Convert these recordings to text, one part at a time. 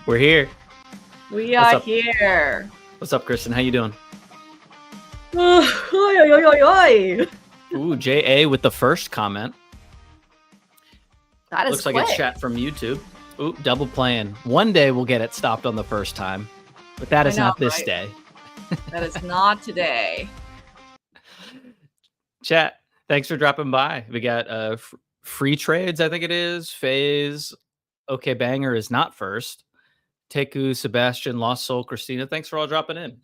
We're here. We What's are up? here. What's up, Kristen? How you doing? Oi, oi, oi, oi, oi. Ooh, JA with the first comment. That is Looks like quick. it's chat from YouTube. Ooh, double playing. One day we'll get it stopped on the first time, but that is I know, not this right? day. That is not today. Chat, thanks for dropping by. We got free trades, I think it is. Phase, okay, Banger is not first. Teku, Sebastian, Lost Soul, Christina. Thanks for all dropping in.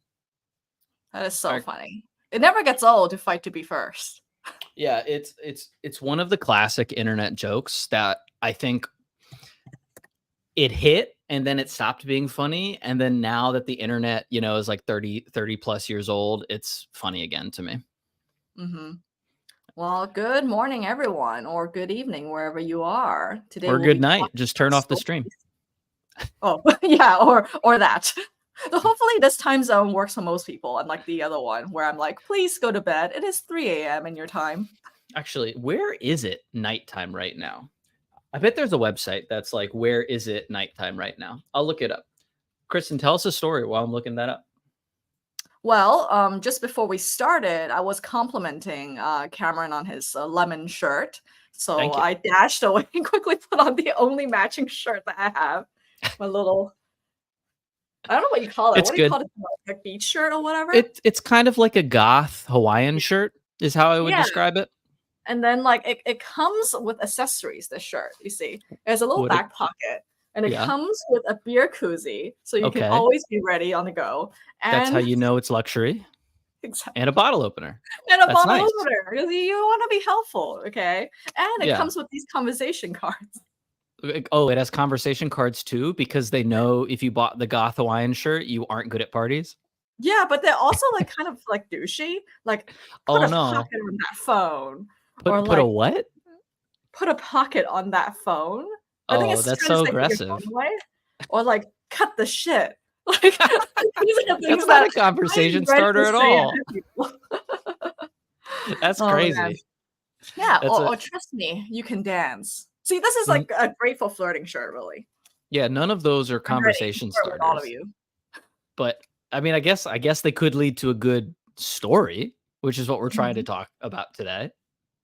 That is so Alright. funny. It never gets old to fight to be first. Yeah, it's one of the classic internet jokes that I think it hit and then it stopped being funny, and then now that the internet, is like 30 plus years old, it's funny again to me. Mm-hmm. Well, good morning, everyone, or good evening, wherever you are. Today Or we'll good be night. talking Just about turn off the stories. stream. Oh, yeah, or that. So hopefully this time zone works for most people, unlike the other one where I'm like, please go to bed. It is 3 a.m. in your time. Actually, where is it nighttime right now? I bet there's a website that's like, where is it nighttime right now? I'll look it up. Kristen, tell us a story while I'm looking that up. Well, just before we started, I was complimenting Cameron on his lemon shirt. So Thank you. I dashed away and quickly put on the only matching shirt that I have. My little, I don't know what you call it. It's What do you good. call it? Like a beach shirt or whatever? It's kind of like a goth Hawaiian shirt is how I would Yeah. describe it. And then like it comes with accessories, this shirt, you see. There's a little Would it? back pocket. And it Yeah. comes with a beer koozie, so you can Okay. always be ready on the go. That's how And you know it's luxury. exactly. And a bottle opener. And a That's bottle nice. opener because you want to be helpful, okay? And it Yeah. comes with these conversation cards. Oh, it has conversation cards too, because they know if you bought the goth Hawaiian shirt, you aren't good at parties. Yeah, but they're also like kind of like douchey. Like put Oh a no. pocket on that phone. Or Or put a like what? put a pocket on that phone. I think Oh, it's that's trying to so say put your phone aggressive. away. Or like cut the shit. Like these are the things That's not that a conversation I read starter to at say all. to people. That's Oh, man. crazy. Yeah, That's or trust me, you can dance. See, this is like a great for flirting shirt, really. Yeah, none of those are I'm ready to conversation flirt with all of starters. you. But I mean, I guess they could lead to a good story, which is what we're trying to talk about today.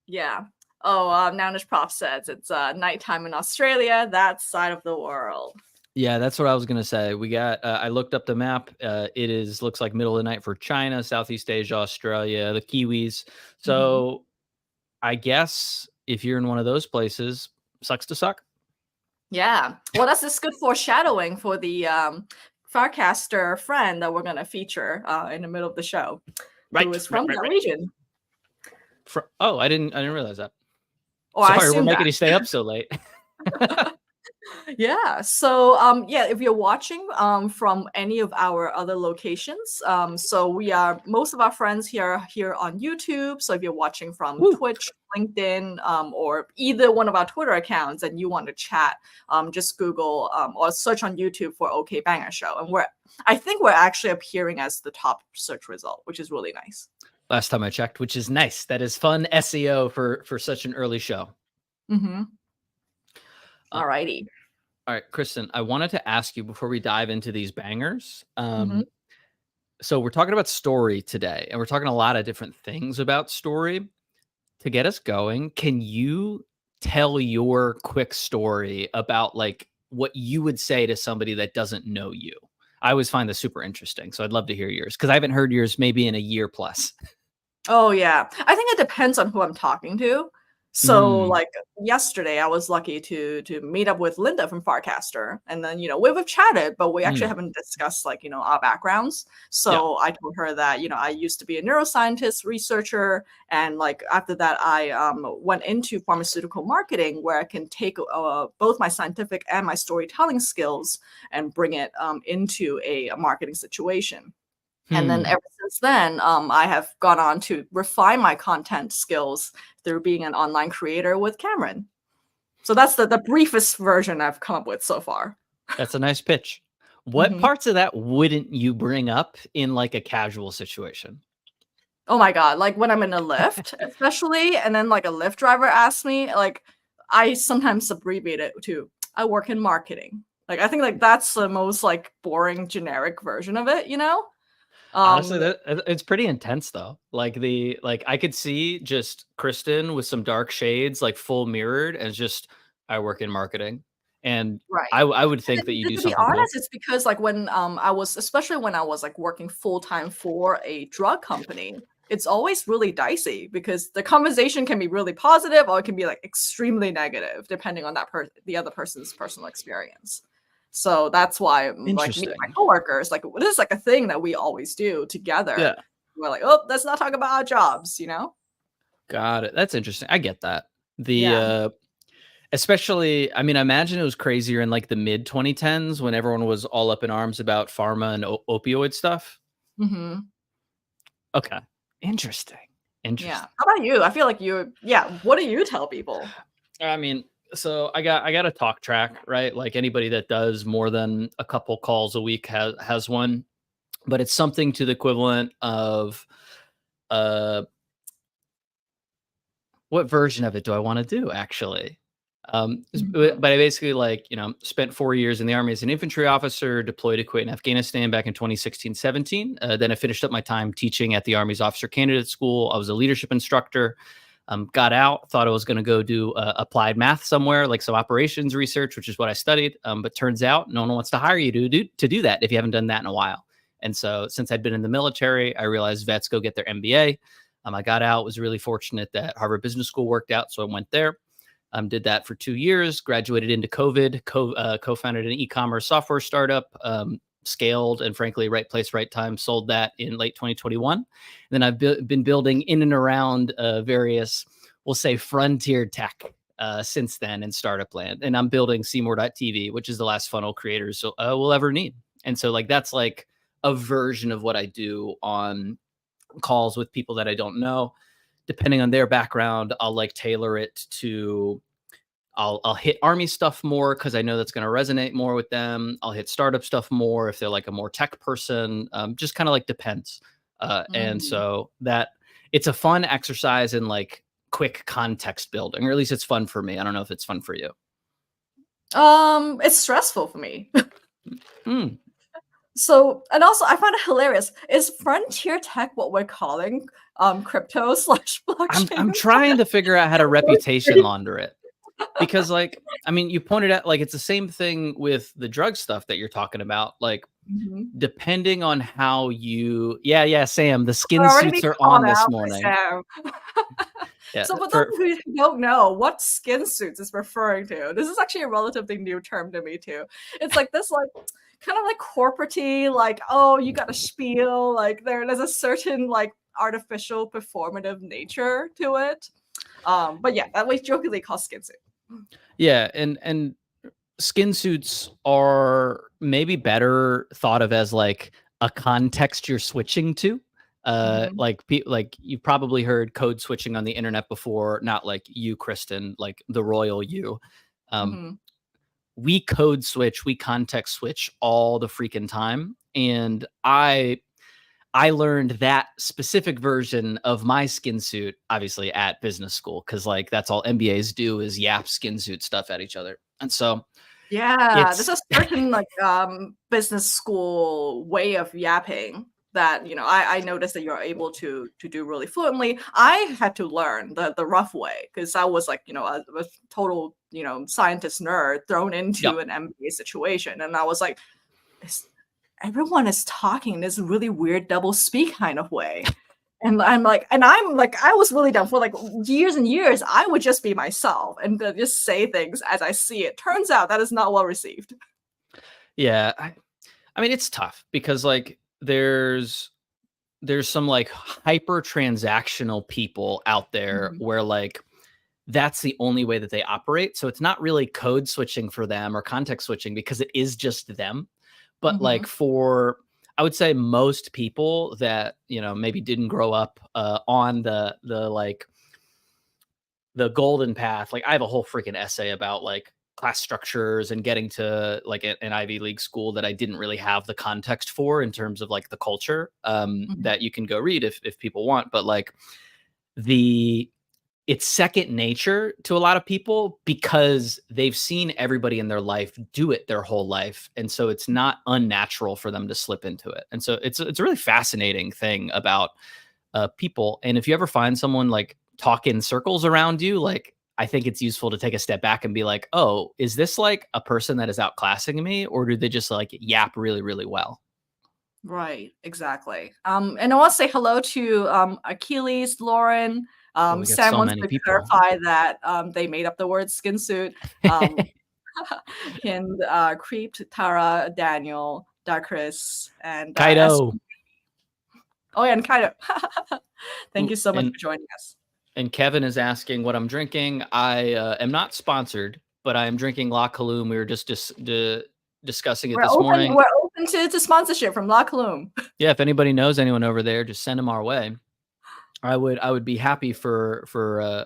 Yeah. Oh, Nounish Prof says it's nighttime in Australia, that side of the world. Yeah, that's what I was gonna say. We got. I looked up the map. It looks like middle of the night for China, Southeast Asia, Australia, the Kiwis. So I guess if you're in one of those places, sucks to suck. Yeah. Well, that's just good foreshadowing for the Farcaster friend that we're gonna feature in the middle of the show, who is from that region. I didn't realize that. Or I Sorry, we're assume making that. you stay up so late. Yeah. So yeah, if you're watching from any of our other locations, so we are most of our friends here are here on YouTube. So if you're watching from Twitch, LinkedIn, or either one of our Twitter accounts and you want to chat, just Google or search on YouTube for OK Banger Show. And I think we're actually appearing as the top search result, which is really nice. Last time I checked, which is nice. That is fun SEO for such an early show. All righty. All right, Kristen, I wanted to ask you before we dive into these bangers. So we're talking about story today, and we're talking a lot of different things about story. To get us going, can you tell your quick story about like what you would say to somebody that doesn't know you? I always find this super interesting, so I'd love to hear yours because I haven't heard yours maybe in a year plus. Oh yeah, I think it depends on who I'm talking to. So like yesterday, I was lucky to meet up with Linda from Farcaster, and then we've chatted, but we actually haven't discussed like our backgrounds. So I told her that I used to be a neuroscientist researcher, and like after that, I went into pharmaceutical marketing, where I can take both my scientific and my storytelling skills and bring it into a marketing situation. And then ever since then, I have gone on to refine my content skills through being an online creator with Cameron. So that's the briefest version I've come up with so far. That's a nice pitch. What parts of that wouldn't you bring up in like a casual situation? Oh my God. Like when I'm in a Lyft, especially, and then like a Lyft driver asks me, like I sometimes abbreviate it to, I work in marketing. Like I think like that's the most like boring generic version of it, you know? Honestly, Um it's pretty intense though. Like I could see just Kristen with some dark shades, like full mirrored, as just I work in marketing, and right. I would And think that you then do to be something cool. honest, it's because like when I was especially when I was like working full time for a drug company, it's always really dicey because the conversation can be really positive or it can be like extremely negative depending on the other person's personal experience. So that's why like me and my Interesting. coworkers, like this is like a thing that we always do together. Yeah, We're like, oh, let's not talk about our jobs, you know? got it. That's interesting. I get that. The Yeah. especially, I mean, I imagine it was crazier in like the mid 2010s when everyone was all up in arms about pharma and opioid stuff. Hmm. Okay, interesting. Yeah. Interesting. How about you? I feel like yeah, what do you tell people? I mean, so I got a talk track, right? Like anybody that does more than a couple calls a week has one, but it's something to the equivalent of uh what version of it do I want to do actually? Mhm. But I basically like, spent 4 years in the army as an infantry officer, deployed to Kuwait and Afghanistan back in 2016, 17. Then I finished up my time teaching at the Army's Officer Candidate School. I was a leadership instructor. Got out, thought I was going to go do applied math somewhere, like some operations research, which is what I studied. But turns out no one wants to hire you to do that if you haven't done that in a while. And so since I'd been in the military, I realized vets go get their MBA. I got out, was really fortunate that Harvard Business School worked out. So I went there, did that for 2 years, graduated into COVID, co-founded an e-commerce software startup, scaled, and frankly, right place, right time, sold that in late 2021. And then I've been building in and around various, we'll say, frontier tech since then in startup land. And I'm building Seymour.tv, which is the last funnel creators will ever need. And so like that's like a version of what I do on calls with people that I don't know. Depending on their background, I'll like tailor it to I'll hit army stuff more because I know that's going to resonate more with them. I'll hit startup stuff more if they're like a more tech person. Just kind of like depends. And Mm. so that it's a fun exercise in like quick context building, or at least it's fun for me. I don't know if it's fun for you. It's stressful for me. Mm. So, and also I find it hilarious. Is frontier tech what we're calling crypto slash I'm blockchain? trying to figure out how to reputation launder it. Because like, I mean, you pointed out like it's the same thing with the drug stuff that you're talking about. Like, Mhm. depending on how yeah, Sam, the We're skin already suits being are called on this out by morning. Sam. Yeah, So, for those for of you who don't know what skin suits is referring to, this is actually a relatively new term to me too. It's like this, like kind of like corporatey, like oh, you got to spiel, like there's a certain like artificial performative nature to it. But yeah, that we jokingly call skin suit. yeah, and skin suits are maybe better thought of as like a context you're switching to. Mhm. Like you've probably heard code switching on the internet before, not like you, Kristen, like the royal you. Um, Mhm. we code switch, we context switch all the freaking time. And I learned that specific version of my skin suit, obviously at business school, because like that's all MBAs do is yap skin suit stuff at each other. And so Yeah, there's it's a certain like business school way of yapping that I noticed that you're able to do really fluently. I had to learn the rough way because I was like a total scientist nerd thrown yeah. into an MBA situation, and I was like, "Is- everyone is talking in this really weird double speak kind of way. And I'm like, I was really dumb for like years and years. I would just be myself and just say things as I see it. Turns out that is not well received. Yeah. I mean it's tough because like there's some like hyper transactional people out there Mhm. where like that's the only way that they operate. So it's not really code switching for them or context switching because it is just them. But like Mhm. for I would say most people that, maybe didn't grow up on the like the golden path. Like I have a whole freaking essay about like class structures and getting to like an Ivy League school that I didn't really have the context for in terms of like the culture Mhm. that you can go read if people want. But like the it's second nature to a lot of people because they've seen everybody in their life do it their whole life. And so it's not unnatural for them to slip into it. And so it's a really fascinating thing about people. And if you ever find someone like talk in circles around you, like I think it's useful to take a step back and be like, oh, is this like a person that is outclassing me, or do they just like yap really, really well? Right, exactly. And I want to say hello to Achilles, Lauren. Oh, we got Sam so wants many to people. clarify that they made up the word skin suit. Um, and Creeped, Tara, Daniel, Darkris, and Kaido. oh yeah, and Kaido. Thank you so much And for joining us. Kevin is asking what I'm drinking. I am not sponsored, but I am drinking La Colombe. We were just discussing it We're this open. morning. We're open to sponsorship from La Colombe. Yeah, if anybody knows anyone over there, just send them our way. I would be happy for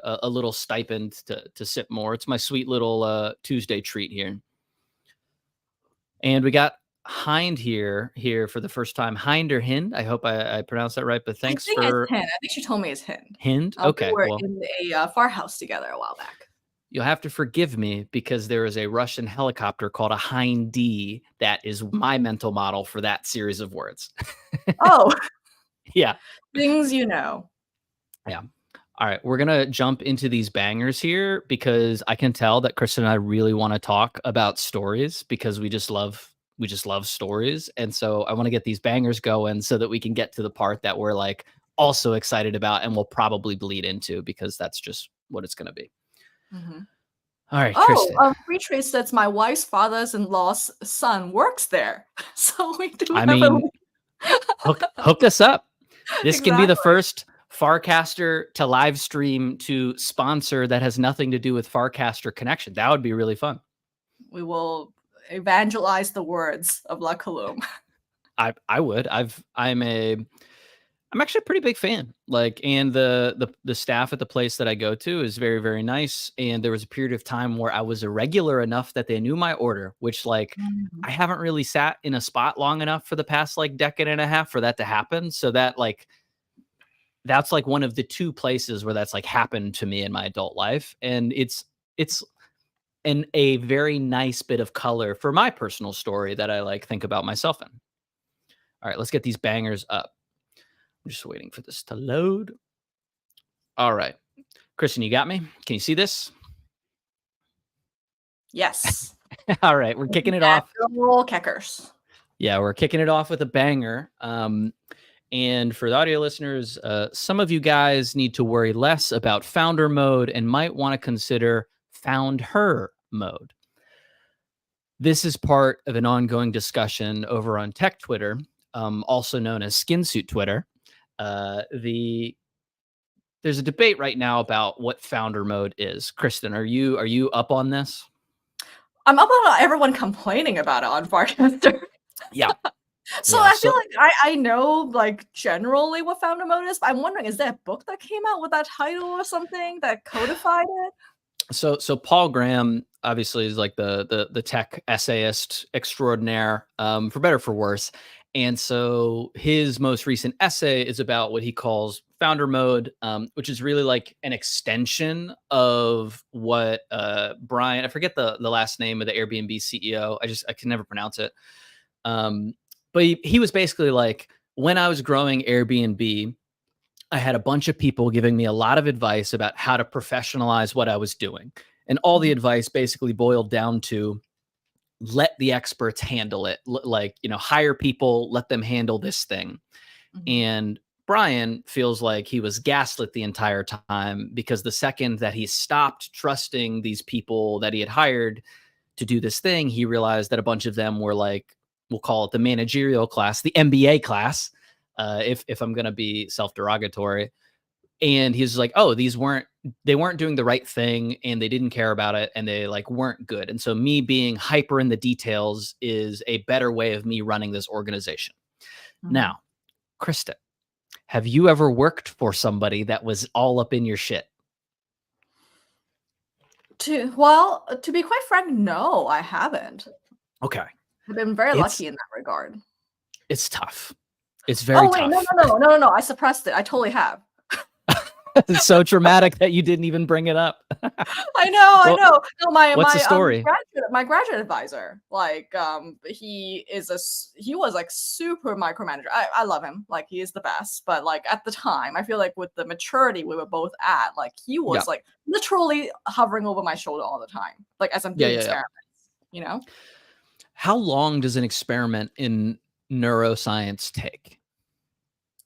a little stipend to sip more. It's my sweet little Tuesday treat here. And we got Hind here for the first time. Hind or Hind? I hope I pronounced that right. But I thanks think it's for Hind. I think she told me it's Hind. Hind. We Okay, were well, in a farmhouse together a while back. you'll have to forgive me because there is a Russian helicopter called a Hind D that is my mental model for that series of words. Oh, Yeah. things you know. Yeah. All right, we're gonna jump into these bangers here because I can tell that Kristen and I really want to talk about stories because we just love stories, and so I want to get these bangers going so that we can get to the part that we're like also excited about and we'll probably bleed into because that's just what it's gonna be. Mm-hmm. All right, Oh, Kristen. Free Trade says my wife's father's-in-law's son works there, so we do I have a mean, hook us up. This can be the exactly. first Farcaster to live stream to sponsor that has nothing to do with Farcaster connection. That would be really fun. We will evangelize the words of La Colombe. I would. I'm actually a pretty big fan. Like, and the staff at the place that I go to is very, very nice. And there was a period of time where I was irregular enough that they knew my order, which like Mhm. I haven't really sat in a spot long enough for the past like decade and a half for that to happen. So that like that's like one of the two places where that's like happened to me in my adult life. And it's a very nice bit of color for my personal story that I like think about myself in. All right, let's get these bangers up. I'm just waiting for this to load. All right. Kristen, you got me? Can you see this? Yes. All right. We're kicking it off. Natural Keckers. Yeah, we're kicking it off with a banger. And for the audio listeners, some of you guys need to worry less about founder mode and might want to consider found her mode. This is part of an ongoing discussion over on tech Twitter, also known as Skinsuit Twitter. There's a debate right now about what founder mode is. Kristen, are you up on this? I'm up on everyone complaining about it on Farcaster. Yeah. So Yeah, I feel like I know like generally what founder mode is, but I'm wondering, is there a book that came out with that title or something that codified it? So Paul Graham obviously is like the tech essayist extraordinaire, for better or for worse. And so his most recent essay is about what he calls founder mode, which is really like an extension of what Brian, I forget the last name of the Airbnb CEO. I can never pronounce it. But he was basically like, when I was growing Airbnb, I had a bunch of people giving me a lot of advice about how to professionalize what I was doing. And all the advice basically boiled down to let the experts handle it. Like, hire people, let them handle this thing. And Brian feels like he was gaslit the entire time because the second that he stopped trusting these people that he had hired to do this thing, he realized that a bunch of them were like, we'll call it the managerial class, the MBA class, if I'm going to be self-derogatory. And he's like, oh, they weren't doing the right thing and they didn't care about it and they like weren't good. And so me being hyper in the details is a better way of me running this organization. Now, Krista, have you ever worked for somebody that was all up in your shit? To be quite frank, no, I haven't. Okay. I've been very lucky in that regard. It's tough. It's very tough. No. I suppressed it. I totally have. It's so traumatic that you didn't even bring it up. I know, I Well, know. No, what's the story? my graduate advisor, like, he was like super micromanager. I love him, like he is the best. But like at the time, I feel like with the maturity we were both at, like he Yeah. was like literally hovering over my shoulder all the time, like as I'm Yeah, doing yeah, yeah. experiments, you know? How long does an experiment in neuroscience take?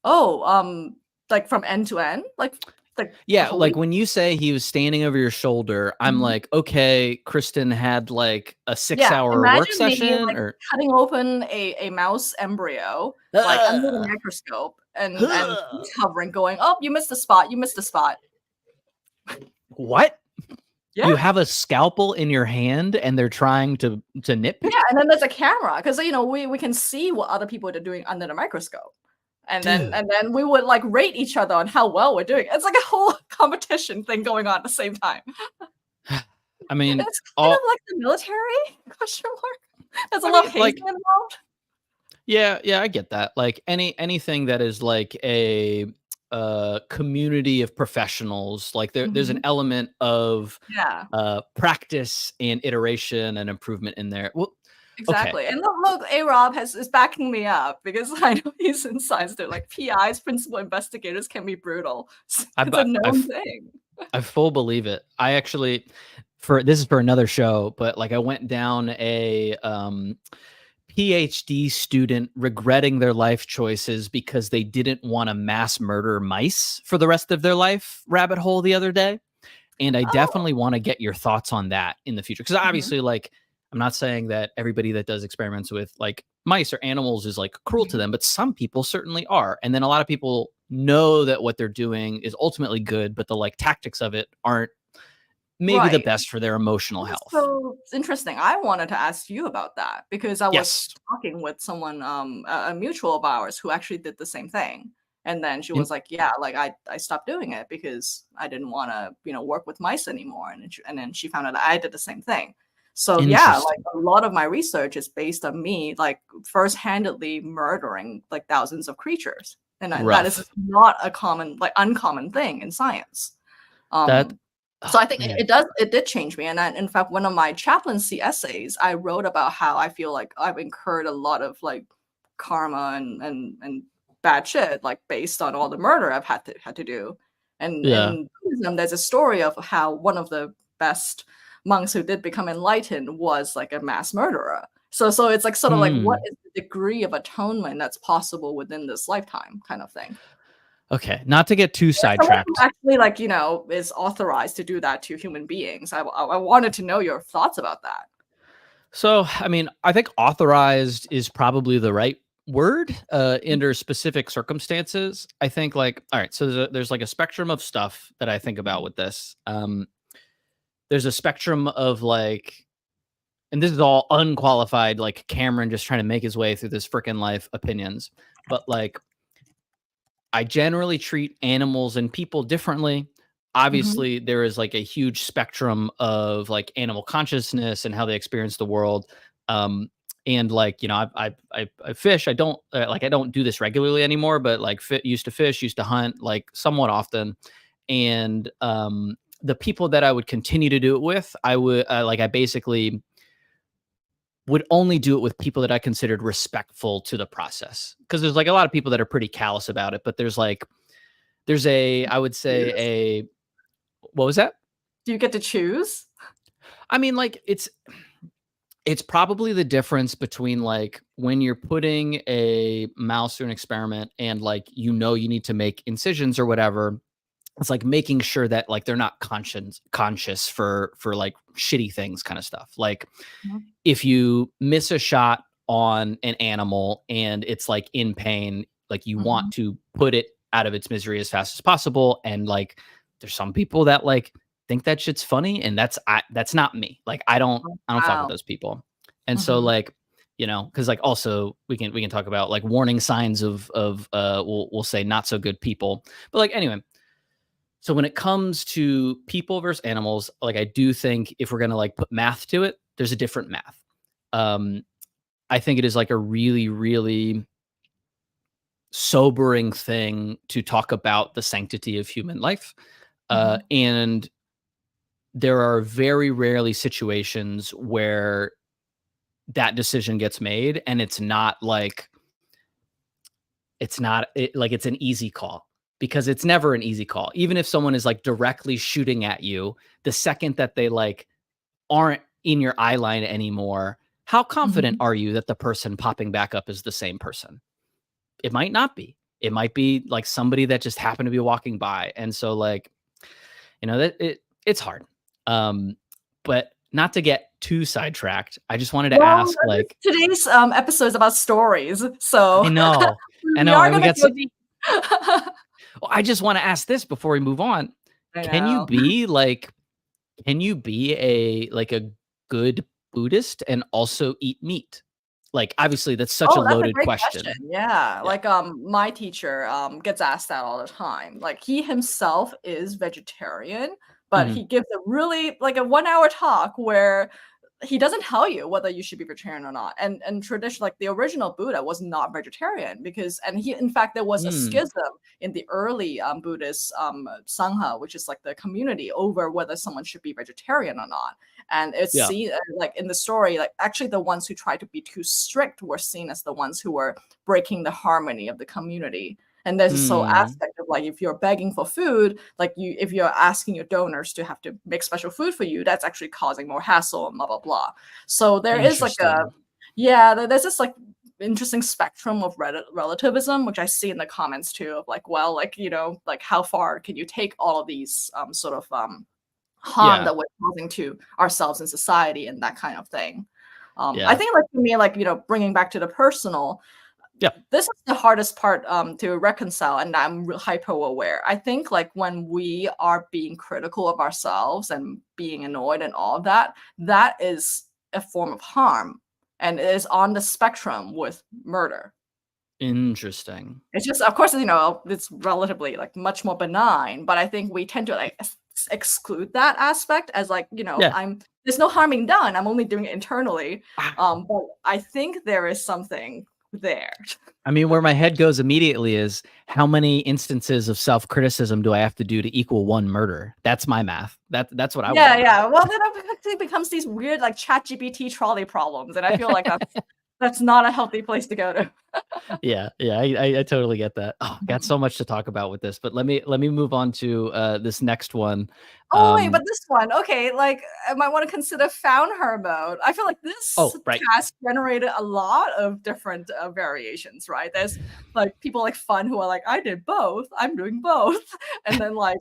Oh, like from end to end, like a Yeah, whole like week. when you say he was standing over your shoulder, I'm Mhm. like, okay, Kristen had like a six Yeah, hour work imagine me, session like, or cutting open a mouse embryo, like, under the Ugh. microscope and Ugh. he's hovering going, "Oh, you missed a spot, you missed a spot." What? Yeah, You have a scalpel in your hand and they're trying to yeah, nitpick? and then there's a camera 'cause, you know, we can see what other people are doing under the microscope, Dude. and then we would, like, rate each other on how well we're doing. It's like a whole competition thing going on at the same time. I mean, It's kind of all like the military? Question mark. There's a I lot mean, of hazing like involved. yeah, yeah, I get that. Like anything that is like a community of professionals, like there's an Mhm. element of Yeah. practice and iteration and improvement in there. Well, okay. Exactly, and look, A-Rob is backing me up because I know he's in science too, like, PIs, principal investigators can be brutal. I It's a I known thing. I full believe it. I actually for this is for another show, but like I went down a PhD student regretting their life choices because they didn't want to mass murder mice for the rest of their life rabbit hole the other day. And I Oh. definitely want to get your thoughts on that in the future. Because Mhm, obviously, like, I'm not saying that everybody that does experiments with like mice or animals is like cruel to mhm. them, but some people certainly are. And then a lot of people know that what they're doing is ultimately good, but the like tactics of it aren't maybe the Right. best for their emotional That's health. so interesting. I wanted to ask you about that because I was Yes. talking with someone, a mutual of ours who actually did the same thing, and then she In- was like, "Yeah, like, I stopped doing it because I didn't wanna, you know, work with mice anymore," and then she found out that I did the same thing. So, yeah, like, Interesting. a lot of my research is based on me, like, first-handedly murdering, like, thousands of creatures, and that is Rough. not a common like, uncommon thing in science. That, Um, so oh I think man. it did change me, and then, in fact, one of my chaplaincy essays, I wrote about how I feel like I've incurred a lot of, like, karma and bad shit, like, based on all the murder I've had to do. And Yeah. in Buddhism, there's a story of how one of the best monks who did become enlightened was, like, a mass murderer. So it's, like, sort of like, what Hmm. is the degree of atonement that's possible within this lifetime kind of thing. Okay. Not to get too As someone who sidetracked. actually, like, you know, is authorized to do that to human beings, I wanted to know your thoughts about that. So, I mean, I think authorized is probably the right word under specific circumstances. I think, like, all right, so there's like a spectrum of stuff that I think about Mhm, with this. There's a spectrum of like, and this is all unqualified, like Cameron just trying to make his way through this freaking life opinions. But like, I generally treat animals and people differently. mhm, Obviously, there is like a huge spectrum of like animal consciousness and how they experience the world. Um, and like you know, I fish. I don't like I don't do this regularly anymore, but like used to fish, used to hunt like somewhat often. And the people that I would continue to do it with, I would like I basically would only do it with people that I considered respectful to the process. Because there's like a lot of people that are pretty callous about it, but there's a I would say choose? a what was that? Do you get to choose? I mean, like it's probably the difference between like when you're putting a mouse through an experiment and like you know you need to make incisions or whatever. It's like making sure that like they're not conscious for like shitty things kind of stuff. Like Mhm, if you miss a shot on an animal and it's like in pain, like you want mhm. to put it out of its misery as fast as possible. And like there's some people that like think that shit's funny, and that's not me. Like I don't fuck with Wow. those people. And so Mhm, like, you know, because like also we can talk about like warning signs of we'll say not so good people. But like anyway, so when it comes to people versus animals, like I do think if we're gonna like put math to it, there's a different math. Um, I think it is like a really, really sobering thing to talk about the sanctity of human life. Mhm. And there are very rarely situations where that decision gets made and it's not like it's an easy call, because it's never an easy call. Even if someone is like directly shooting at you, the second that they like aren't in your eye line anymore, how confident Mhm. are you that the person popping back up is the same person? It might not be. It might be like somebody that just happened to be walking by. And so like, that it's hard. Um, but not to get too sidetracked, I just wanted to Well, ask like, today's episode is about stories, so I know, I we know, are and we gonna got go so, deep. well, I just want to ask this before we move on. I Can you know. be like, can you be a good Buddhist and also eat meat? Like, obviously, that's such a Oh, that's a loaded great question. question. Yeah, Yeah. like, my teacher, gets asked that all the time. Like, he himself is vegetarian, but Mhm. he gives a really like, a one-hour talk where he doesn't tell you whether you should be vegetarian or not. And tradition like, the original Buddha was not vegetarian because and he in fact, there was a Mm. schism in the early, Buddhist, Sangha, which is, like, the community, over whether someone should be vegetarian or not. And it's Yeah. seen like, in the story, like, actually the ones who tried to be too strict were seen as the ones who were breaking the harmony of the community. And there's this whole Mm. aspect of, like, if you're begging for food, like, if you're asking your donors to have to make special food for you, that's actually causing more hassle and blah, blah, blah. So there is, like, a Interesting. yeah, there's this, like, interesting spectrum of relativism, which I see in the comments too, of, like, well, like, like, how far can you take all of these, sort of, harm Yeah. that we're causing to ourselves and society and that kind of thing. I Yeah. think, like, for me, like, bringing back to the personal, Yeah. this is the hardest part to reconcile, and I'm hyper aware. I think, like, when we are being critical of ourselves and being annoyed and all of that, that is a form of harm, and it is on the spectrum with murder. Interesting. It's just, of course, it's relatively, like, much more benign, but I think we tend to, like, exclude that aspect as, like, Yeah. I'm there's no harming done. I'm only doing it internally. Wow. But I think there is something there. I mean, where my head goes immediately is how many instances of self-criticism do I have to do to equal one murder? That's my math. That's what I Yeah, wanna yeah. Well, then it actually becomes these weird, like, ChatGPT trolley problems, and I feel like know. that's not a healthy place to go to. Yeah, yeah, I totally get that. Oh, got so much to talk about with this, but let me move on to this next one. Oh, wait, but Um, this one, okay, like, I might wanna consider found her mode. I feel like this oh, right. task generated a lot of different, variations, right? There's, like, people like Fun who are like, "I did both. I'm doing both." And then, like,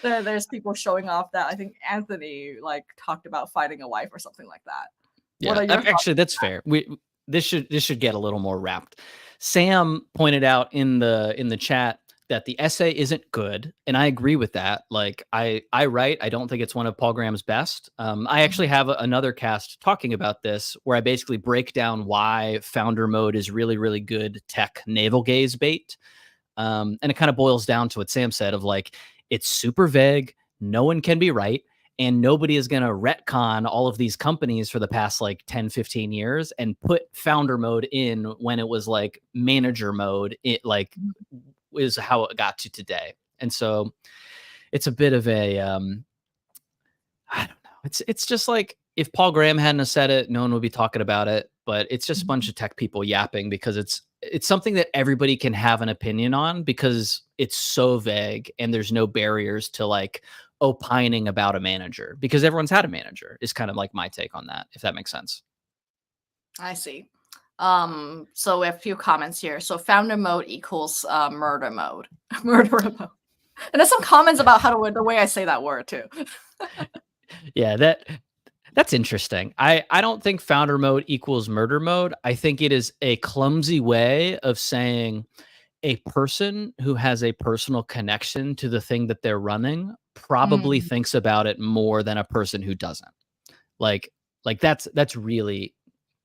there's people showing off that I think Anthony, like, talked about finding a wife or something like that. What Yeah, are your thoughts? actually, that's fair. This should get a little more wrapped. Sam pointed out in the chat that the essay isn't good, and I agree with that. Like I write, I don't think it's one of Paul Graham's best. I actually Mhm. have another cast talking about this where I basically break down why founder mode is really really good tech navel gaze bait. And it kind of boils down to what Sam said of like it's super vague, no one can be right, and nobody is going to retcon all of these companies for the past like 10, 15 years and put founder mode in when it was like manager mode. It like is how it got to today. And so it's a bit of a I don't know. It's just like if Paul Graham hadn't have said it, no one would be talking about it. But it's just a bunch Mhm. of tech people yapping because it's something that everybody can have an opinion on because it's so vague and there's no barriers to like opining about a manager because everyone's had a manager is kind of like my take on that, if that makes sense. I see. So we have a few comments here. So founder mode equals murder mode. Murderer mode. And there's some comments about how the way I say that word too. Yeah, that's interesting. I don't think founder mode equals murder mode. I think it is a clumsy way of saying a person who has a personal connection to the thing that they're running probably Mm, thinks about it more than a person who doesn't. Like that's really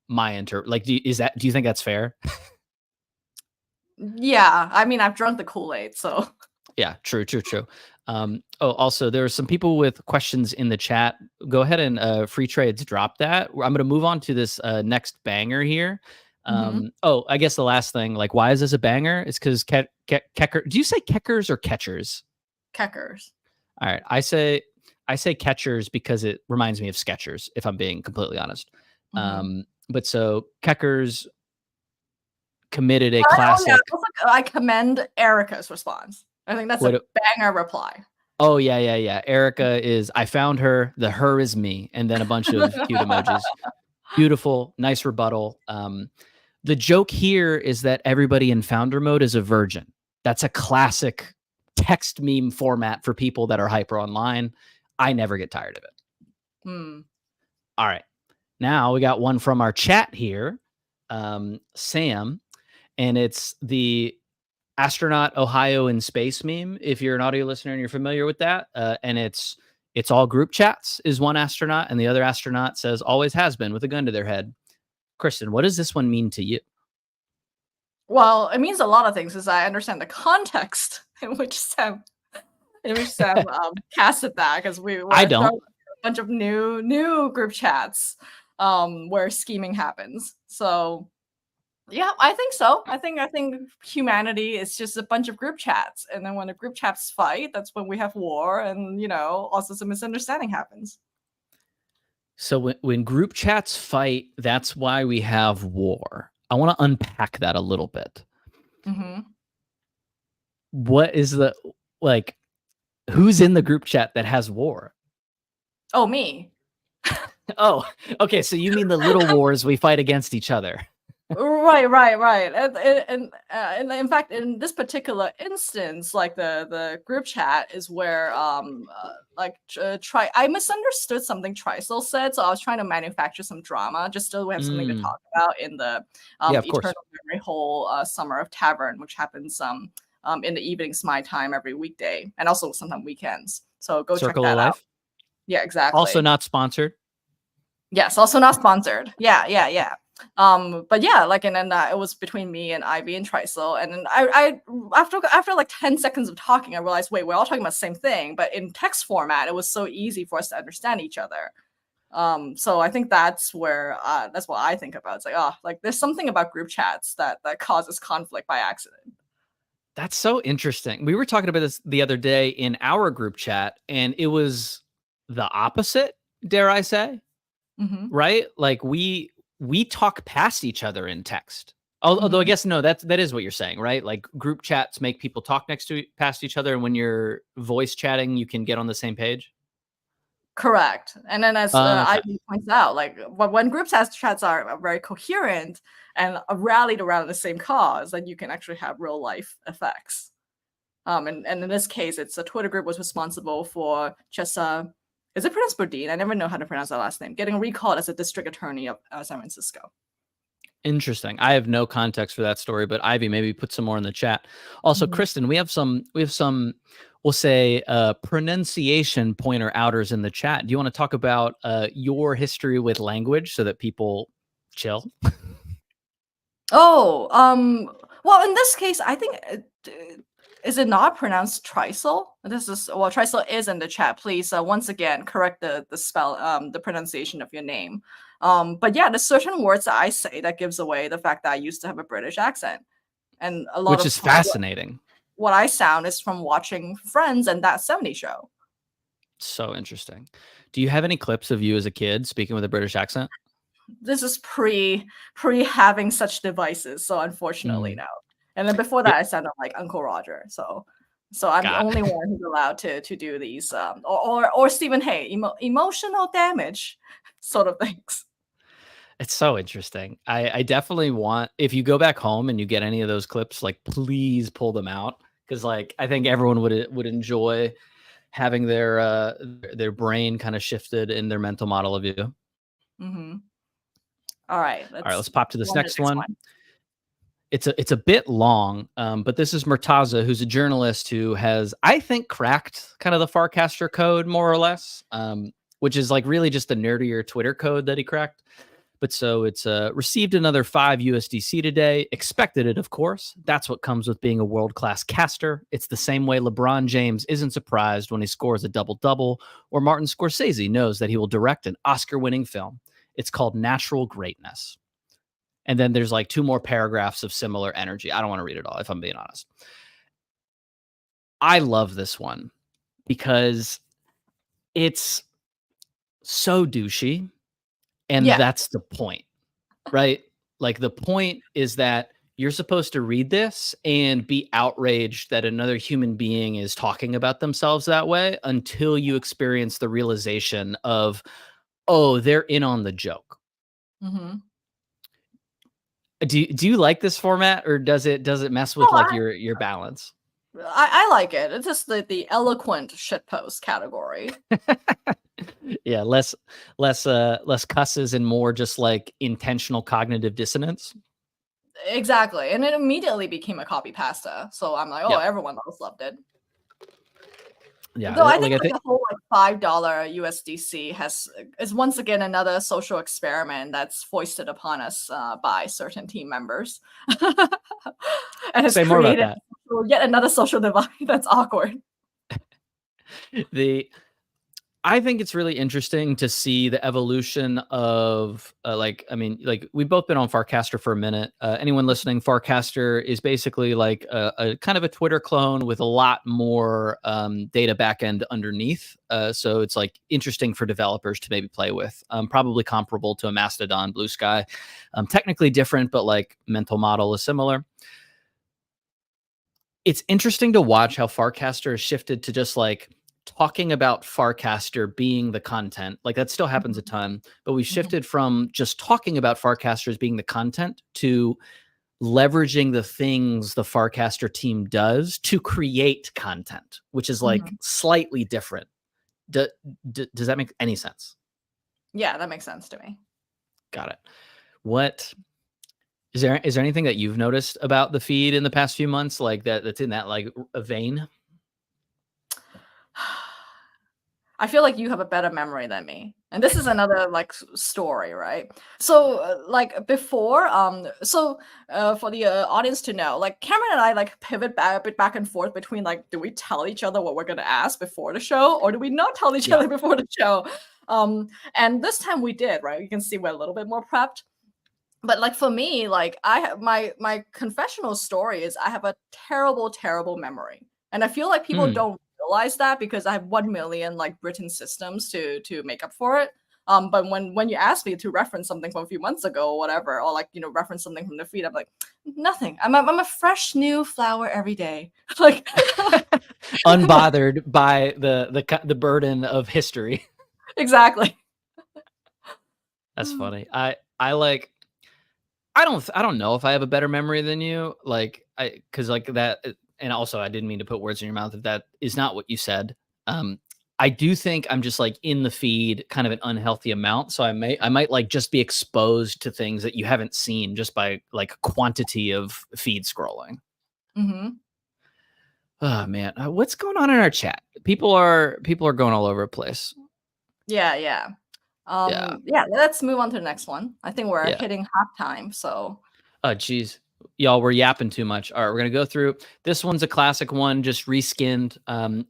my like do you think that's fair? yeah, I mean, I've drunk the Kool-Aid, so Yeah, true, true, true. Oh, also, there are some people with questions in the chat. Go ahead and free trades drop that. I'm going to move on to this next banger here. Mhm. Oh, I guess the last thing, like, why is this a banger? It's because Kecker. Do you say Keckers or Catchers? Keckers. All right, I say Catchers because it reminds me of Skechers. If I'm being completely honest, Mhm. but so Keckers committed a Oh, yeah, classic. also, I commend Erica's response. I think that's a What? banger reply. Oh yeah, yeah, yeah. Erica is. I found her. The her is me, and then a bunch of cute emojis. Beautiful, nice rebuttal. The joke here is that everybody in founder mode is a virgin. That's a classic text meme format for people that are hyper online. I never get tired of it. Hmm. All right. Now we got one from our chat here, Sam, and it's the astronaut Ohio in space meme. If you're an audio listener and you're familiar with that, and it's all group chats is one astronaut, and the other astronaut says always has been with a gun to their head. Kristen, what does this one mean to you? Well, it means a lot of things, as I understand the context in which Sam casted that, because we I were don't. throwing a bunch of new group chats where scheming happens. So yeah, I think so. I think humanity is just a bunch of group chats, and then when the group chats fight, that's when we have war, and also some misunderstanding happens. So when group chats fight, that's why we have war. I want to unpack that a little bit. Hmm. What is the like? Who's in the group chat that has war? Oh, me. Oh, okay. So you mean the little wars we fight against each other? Right. And in fact, in this particular instance, like the group chat is where I misunderstood something Trisel said, so I was trying to manufacture some drama just so we have something to Mm, talk about in the yeah, of course. Eternal Memory Hole Summer of Tavern, which happens in the evenings my time every weekday, and also sometimes weekends. So go check Circle of that out. Life. Yeah, Also exactly. not sponsored. Yes, also not sponsored. Yeah. But yeah, like, and then it was between me and Ivy and Trisel, and then after like 10 seconds of talking, I realized, wait, we're all talking about the same thing, but in text format, it was so easy for us to understand each other. So I think that's what I think about. It's like, oh, like there's something about group chats that causes conflict by accident. That's so interesting. We were talking about this the other day in our group chat, and it was the opposite, dare I say, Hmm. right? Like we talk past each other in text. Although I Hmm. guess no, that is what you're saying, right? Like group chats make people talk past each other, and when you're voice chatting, you can get on the same page. Correct. And then as Okay, Ivy points out, like when group chats are very coherent and rallied around the same cause, then you can actually have real life effects. And in this case, it's a Twitter group was responsible for Chesa, is it pronounced Bodine? I never know how to pronounce that last name, getting recalled as a district attorney of San Francisco. interesting. I have no context for that story, but Ivy, maybe put some more in the chat. Also, Mhm. Kristen, we have some, we'll say pronunciation pointer outers in the chat. Do you want to talk about your history with language so that people chill? Oh, well, in this case, I think is it not pronounced Trisel? This is well, Trisel is in the chat. Please, once again, correct the spell, the pronunciation of your name. But yeah, there's certain words that I say that gives away the fact that I used to have a British accent, and a lot Which of is fascinating. what I sound is from watching Friends and That 70 Show. So interesting. Do you have any clips of you as a kid speaking with a British accent? This is pre having such devices, so unfortunately Mm. no. And then before Yeah, that, I sounded like Uncle Roger. So I'm the got only it. one who's allowed to do these or Stephen Hay emotional damage sort of things. It's so interesting. I definitely want, if you go back home and you get any of those clips, like please pull them out because like I think everyone would enjoy having their brain kind of shifted in their mental model of you. Hmm. All right, All right, let's let's pop to go this on to the next next one. one. It's a bit long, but this is Murtaza, who's a journalist who has, I think, cracked kind of the Farcaster code more or less, which is like really just a nerdier Twitter code that he cracked. But so it's received another 5 USDC today. Expected it, of course. That's what comes with being a world-class caster. It's the same way LeBron James isn't surprised when he scores a double-double, or Martin Scorsese knows that he will direct an Oscar-winning film. It's called Natural Greatness. And then there's like 2 more paragraphs of similar energy. I don't want to read it all if I'm being honest. I love this one because it's so douchey, and Yeah. that's the point, right? Like the point is that you're supposed to read this and be outraged that another human being is talking about themselves that way until you experience the realization of, oh, they're in on the joke. Mhm. Do you like this format, or does it mess with Oh, like your balance? I like it. It's just the eloquent shitpost category. Yeah, less cusses and more just like intentional cognitive dissonance. Exactly, and it immediately became a copy pasta. So I'm like, oh, Yep. everyone else loved it. Yeah, Though I like think I like think the whole like $5 USDC is once again another social experiment that's foisted upon us by certain team members, and has say more about created that. yet another social divide that's awkward. The I think it's really interesting to see the evolution of, like, I mean, like we've both been on Farcaster for a minute. Anyone listening, Farcaster is basically like a kind of a Twitter clone with a lot more data backend underneath. So it's like interesting for developers to maybe play with. Probably comparable to a Mastodon, Blue Sky. Technically different, but like mental model is similar. It's interesting to watch how Farcaster has shifted to just like talking about Farcaster being the content. Like that still happens a Mhm, ton, but we mhm, shifted from just talking about Farcaster as being the content to leveraging the things the Farcaster team does to create content, which is like mhm. slightly different. Do, does that make any sense? Yeah, that makes sense to me. Got it. What is there anything that you've noticed about the feed in the past few months, like that's in that like a vein? I feel like you have a better memory than me. And this is another like story, right? So like before, for the audience to know, like Cameron and I like pivot back a bit back and forth between like, do we tell each other what we're gonna ask before the show, or do we not tell each Yeah. other before the show? And this time we did, right? You can see we're a little bit more prepped. But like for me, like I have my confessional story is I have a terrible, terrible memory. And I feel like people Hmm. don't realize that because I have 1 million like written systems to make up for it. But when you ask me to reference something from a few months ago or whatever, or like reference something from the feed, I'm like, nothing. I'm a fresh new flower every day. Like Unbothered by the burden of history. exactly. That's funny. I like I don't know if I have a better memory than you. Like because like that, and also I didn't mean to put words in your mouth if that is not what you said. Um, I do think I'm just like in the feed kind of an unhealthy amount. So I might like just be exposed to things that you haven't seen just by like quantity of feed scrolling. Hmm. Oh man, what's going on in our chat? People are going all over the place. Yeah, yeah. Yeah, Yeah, let's move on to the next one. I think we're yeah. hitting halftime, so Oh, geez. Y'all, we're yapping too much. All right, we're gonna go through. This one's a classic one, just reskinned.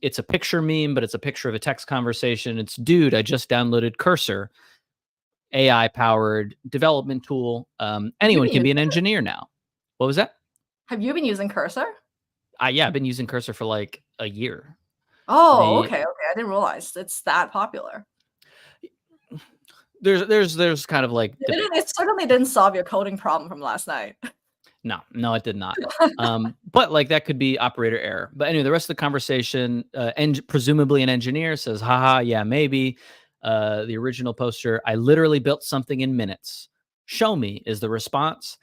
It's a picture meme, but it's a picture of a text conversation. It's dude, I just downloaded Cursor, AI powered development tool. have you Anyone been can be using an engineer now. What was that? Cursor? Yeah, I've been using Cursor for like a year. Oh, The okay, okay. I didn't realize it's that popular. there's kind of like It debate. it certainly didn't solve your coding problem from last night. No, no, it did not. But like that could be operator error. But anyway, the rest of the conversation, and presumably an engineer says, haha, yeah, maybe. The original poster, I literally built something in minutes. Show me is the response.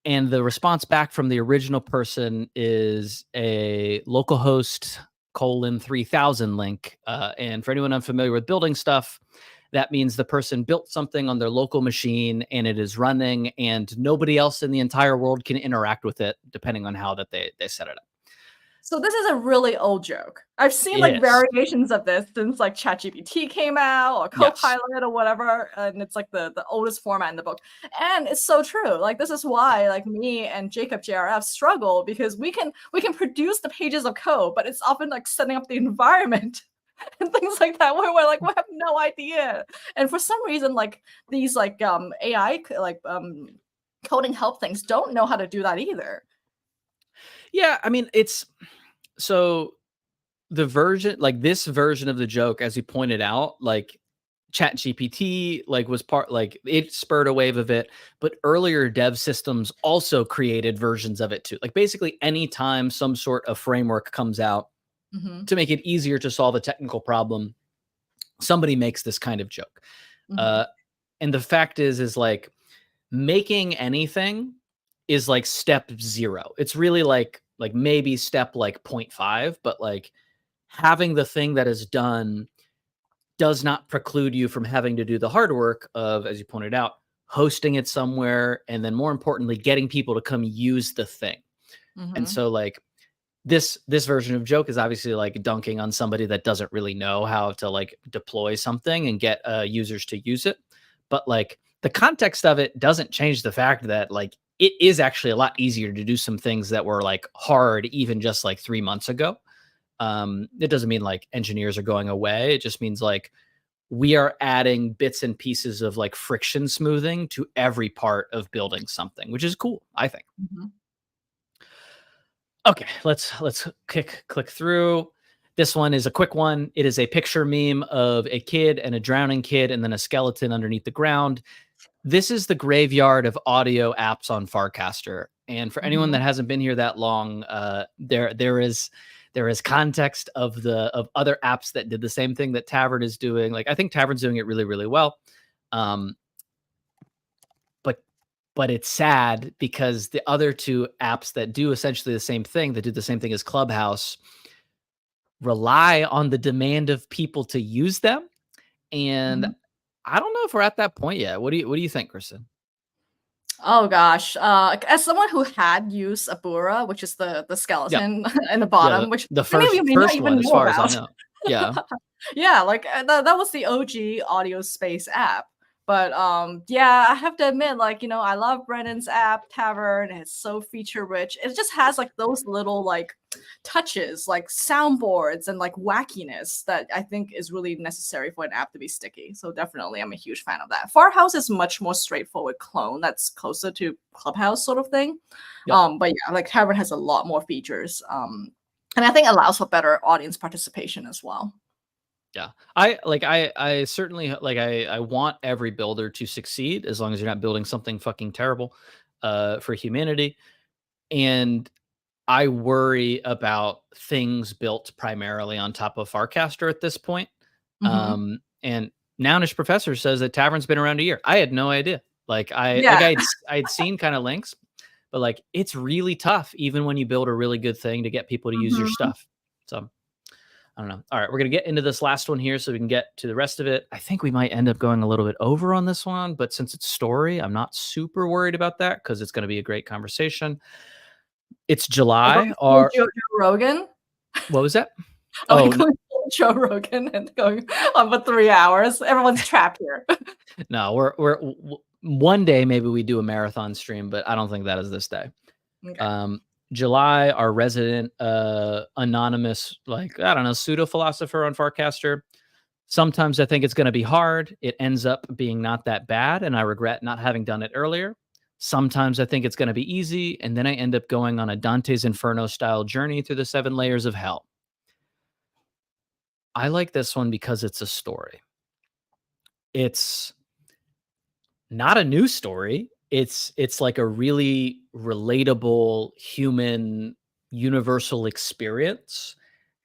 And the response back from the original person is a localhost colon 3000 link. And for anyone unfamiliar with building stuff, that means the person built something on their local machine and it is running, and nobody else in the entire world can interact with it, depending on how that they set it up. So this is a really old joke. I've seen It like is. variations of this since like ChatGPT came out or Yes. Copilot or whatever, and it's like the oldest format in the book. And it's so true. Like this is why like me and Jacob JRF struggle because we can produce the pages of code, but it's often like setting up the environment and things like that where we're like we have no idea. And for some reason like these like AI like coding help things don't know how to do that either. Yeah, I mean, it's so the version like this version of the joke, as you pointed out, like Chat GPT, like was part like it spurred a wave of it, but earlier dev systems also created versions of it too. Like basically anytime some sort of framework comes out Mm-hmm. to make it easier to solve a technical problem, somebody makes this kind of joke. Mm-hmm. Uh, and the fact is like making anything is like step 0. It's really like maybe step like 0.5, but like having the thing that is done does not preclude you from having to do the hard work of, as you pointed out, hosting it somewhere, and then more importantly, getting people to come use the thing. And Mm-hmm. so like this version of joke is obviously like dunking on somebody that doesn't really know how to like deploy something and get users to use it. But like the context of it doesn't change the fact that like it is actually a lot easier to do some things that were like hard even just like 3 months ago. It doesn't mean like engineers are going away. It just means like we are adding bits and pieces of like friction smoothing to every part of building something, which is cool, I think. Mm-hmm. Okay, let's click through. This one is a quick one. It is a picture meme of a kid and a drowning kid and then a skeleton underneath the ground. This is the graveyard of audio apps on Farcaster. And for anyone that Mm-hmm. hasn't been here that long, there is context of other apps that did the same thing that Tavern is doing. Like I think Tavern's doing it really, really well. But it's sad because the other 2 apps that do essentially the same thing, that do the same thing as Clubhouse, rely on the demand of people to use them. And Mm-hmm. I don't know if we're at that point yet. What do you think, Kristen? Oh gosh. As someone who had used Abura, which is the Yeah. skeleton in the Yeah, bottom, which the many of you may not first one, even as know far as I about. know. Yeah. Yeah, like that was the OG audio space app. But yeah, I have to admit, like, I love Brennan's app, Tavern. It's so feature rich. It just has like those little like touches, like soundboards and like wackiness that I think is really necessary for an app to be sticky. So definitely I'm a huge fan of that. Farhouse is much more straightforward clone that's closer to Clubhouse sort of thing. Yep. But yeah, like Tavern has a lot more features. And I think allows for better audience participation as well. Yeah. I certainly like I want every builder to succeed as long as you're not building something fucking terrible for humanity. And I worry about things built primarily on top of Farcaster at this point. Mm-hmm. And Nounish Professor says that Tavern's been around a year. I had no idea. Yeah. I'd seen kind of links, but like it's really tough even when you build a really good thing to get people to use your Mhm. stuff. So I don't know. All right, we're gonna get into this last one here so we can get to the rest of it. I think we might end up going a little bit over on this one, but since it's story, I'm not super worried about that because it's gonna be a great conversation. It's Are July. going full Or Joe Rogan? what was that? Are we Oh going full Joe Rogan and going on for 3 hours? Everyone's trapped here. no, one day maybe we do a marathon stream, but I don't think that is this day. Okay. July, our resident anonymous, like I don't know, pseudo philosopher on Farcaster. Sometimes I think it's going to be hard. It ends up being not that bad, and I regret not having done it earlier. Sometimes I think it's going to be easy, and then I end up going on a Dante's Inferno style journey through the 7 layers of hell. I like this one because it's a story. It's not a new story. It's like a really relatable human universal experience.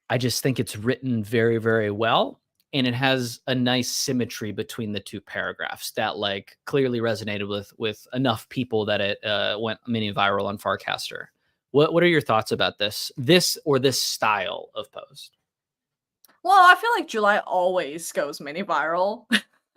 I just think it's written very, very well. And it has a nice symmetry between the 2 paragraphs that like clearly resonated with enough people that it went mini viral on Farcaster. What are your thoughts about this style of post? Well, I feel like July always goes mini viral.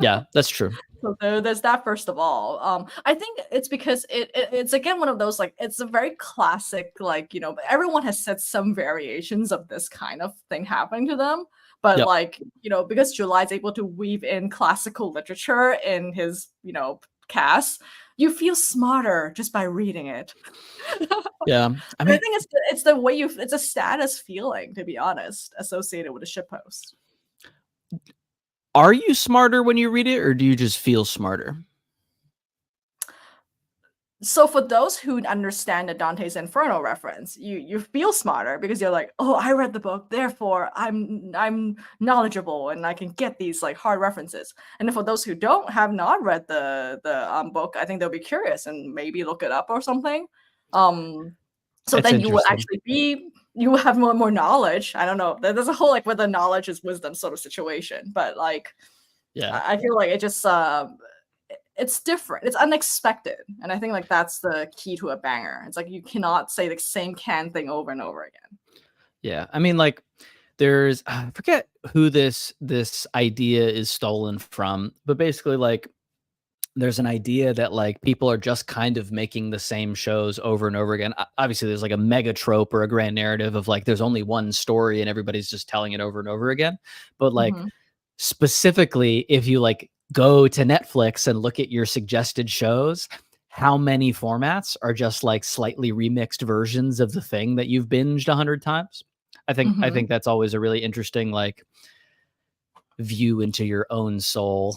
Yeah, that's true. So there's that first of all. I think it's because it's again one of those like it's a very classic like everyone has said some variations of this kind of thing happening to them, but Yep. like because July's able to weave in classical literature in his cast, you feel smarter just by reading it. Yeah. I I mean, think it's the way it's a status feeling, to be honest, associated with a shitpost. are you smarter when you read it or do you just feel smarter? So for those who understand the Dante's Inferno reference, you feel smarter because you're like, oh, I read the book, therefore I'm knowledgeable and I can get these like hard references. And then for those who have not read the book, I think they'll be curious and maybe look it up or something. So It's then you will interesting. actually you will have more knowledge. I don't know. There's a whole like whether knowledge is wisdom sort of situation, but like Yeah. I feel like it just it's different. It's unexpected. And I think like that's the key to a banger. It's like you cannot say the same can thing over and over again. Yeah. I mean, like there's I forget who this idea is stolen from, but basically like there's an idea that like people are just kind of making the same shows over and over again. Obviously, there's like a mega trope or a grand narrative of like there's only one story and everybody's just telling it over and over again. But like Mhm. specifically, if you like go to Netflix and look at your suggested shows, how many formats are just like slightly remixed versions of the thing that you've binged 100 times? I Mhm. think that's always a really interesting like view into your own soul.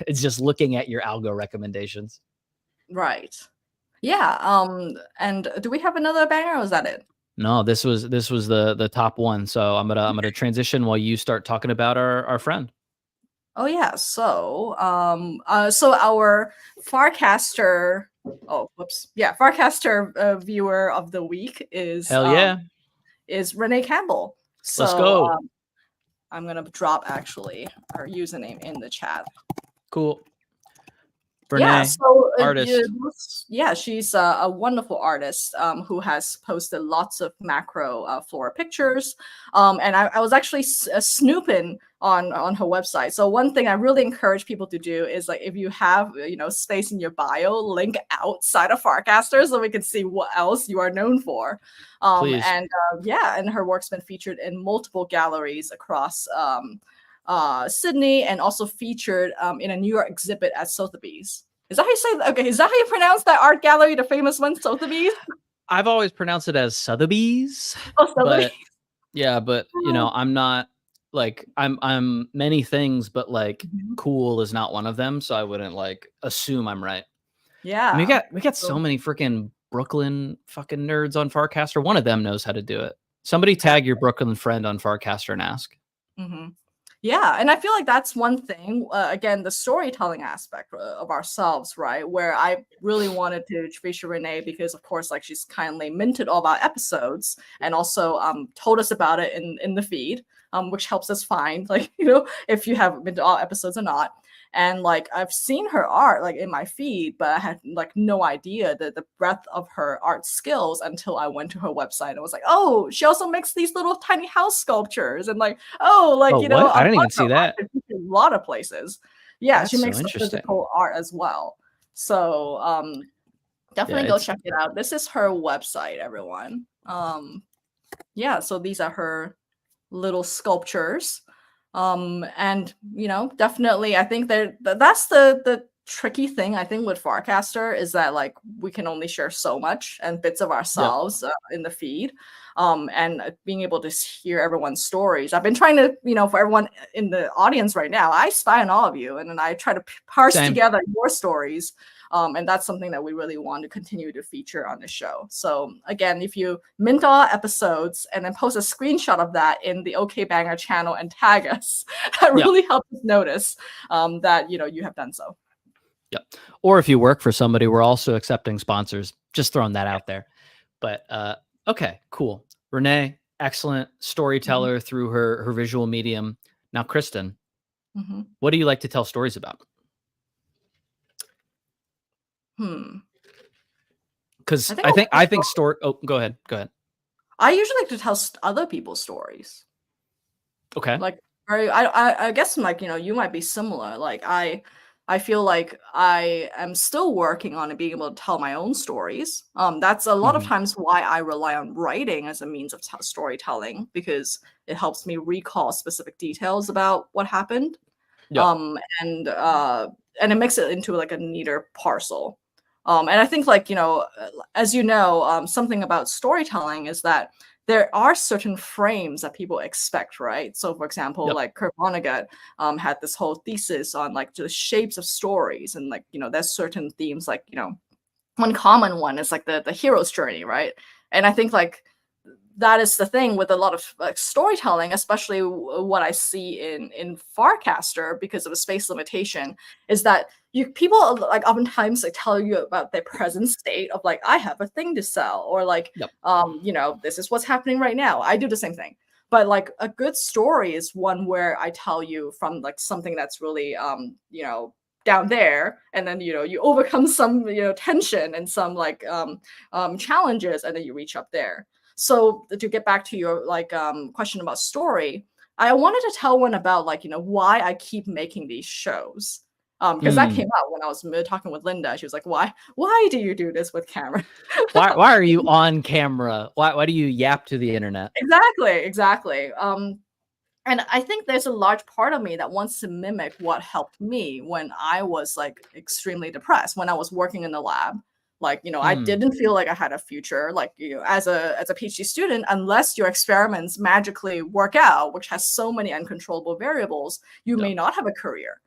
It's just looking at your algo recommendations. Right. Yeah. And do we have another banger or was that it? No, this was the top one. So I'm gonna transition while you start talking about our friend. Oh yeah. So our Farcaster oh whoops. Yeah, Farcaster viewer of the week Hell yeah. is Renee Campbell. Let's So go. I'm gonna drop actually her username in the chat. Cool. Yeah, Renee, so artist. yeah, she's a wonderful artist who has posted lots of macro flora pictures. And I was actually snooping on her website. So one thing I really encourage people to do is like if you have space in your bio, link outside of Farcaster so we can see what else you are known for. Please. And her work's been featured in multiple galleries across Sydney, and also featured in a New York exhibit at Sotheby's. Is that how you say? Okay, is that how you pronounce that art gallery, the famous one, Sotheby's? I've always pronounced it as Sotheby's, Oh, Sotheby's. but yeah, but I'm not like I'm many things, but like Mhm. cool is not one of them, so I wouldn't like assume I'm right. I mean, Yeah. we got so So, many freaking Brooklyn fucking nerds on Farcaster. One of them knows how to do it. Somebody tag your Brooklyn friend on Farcaster and ask. mhm. Yeah, and I feel like that's one thing. Again, the storytelling aspect of ourselves, right? Where I really wanted to feature Renee because, of course, like she's kindly minted all our episodes and also told us about it in the feed, which helps us find like if you have minted all episodes or not. And like I've seen her art like in my feed, but I had like no idea the breadth of her art skills until I went to her website and was like, oh, she also makes these little tiny house sculptures and like oh, like Oh, you know, what? a I lot didn't even of her see art that. is featured in a lot of places. Yeah, she That's so makes the interesting. physical art as well. So Yeah, definitely go it's check it out. This is her website, everyone. Yeah, so these are her little sculptures. And definitely I think that's the tricky thing I think with Farcaster is that like we can only share so much and bits of yep. ourselves in the feed. And being able to hear everyone's stories. I've been trying to, for everyone in the audience right now, I spy on all of you and then I try to parse Same. together your stories. And that's something that we really want to continue to feature on the show. So again, if you mint all episodes and then post a screenshot of that in the OK Banger channel and tag us, that Yep. really helps us notice that you have done so. Yep. Or if you work for somebody, we're also accepting sponsors. Just throwing that out there. But okay, cool. Renee, excellent Mhm. storyteller through her visual medium. Now, Kristen, Mhm. what do you like to tell stories about? Hmm. Because I think I'll I tell think story. Oh, go ahead. Go ahead. I usually like to tell other people's stories. Okay. Like, I guess like you might be similar. Like I feel like I am still working on being able to tell my own stories. That's a lot of Hmm. times why I rely on writing as a means of storytelling because it helps me recall specific details about what happened. Yep. Um, and uh, and it makes it into like a neater parcel. And I think like as you know, something about storytelling is that there are certain frames that people expect, right? So, for example, Yep. like Kurt Vonnegut had this whole thesis on like the shapes of stories, and like there's certain themes like one common one is like the hero's journey, right? And I think like that is the thing with a lot of like storytelling, especially what I see in Farcaster because of a space limitation, is that you people like oftentimes like tell you about their present state of like I have a thing to sell or like Yep. you know, this is what's happening right now. I do the same thing. But like a good story is one where I tell you from like something that's really you know, down there, and then you know you overcome some you know tension and some like challenges, and then you reach up there. So to get back to your like question about story, I wanted to tell one about like you know why I keep making these shows. Because that Mm. came out when I was talking with Linda. She was like, Why do you do this with Cameron?" Why are you on camera? Why do you yap to the internet? Exactly. And I think there's a large part of me that wants to mimic what helped me when I was like extremely depressed, when I was working in the lab. Like, you know, I Mm. didn't feel like I had a future. Like, you know, as a PhD student, unless your experiments magically work out, which has so many uncontrollable variables, you Yep. may not have a career.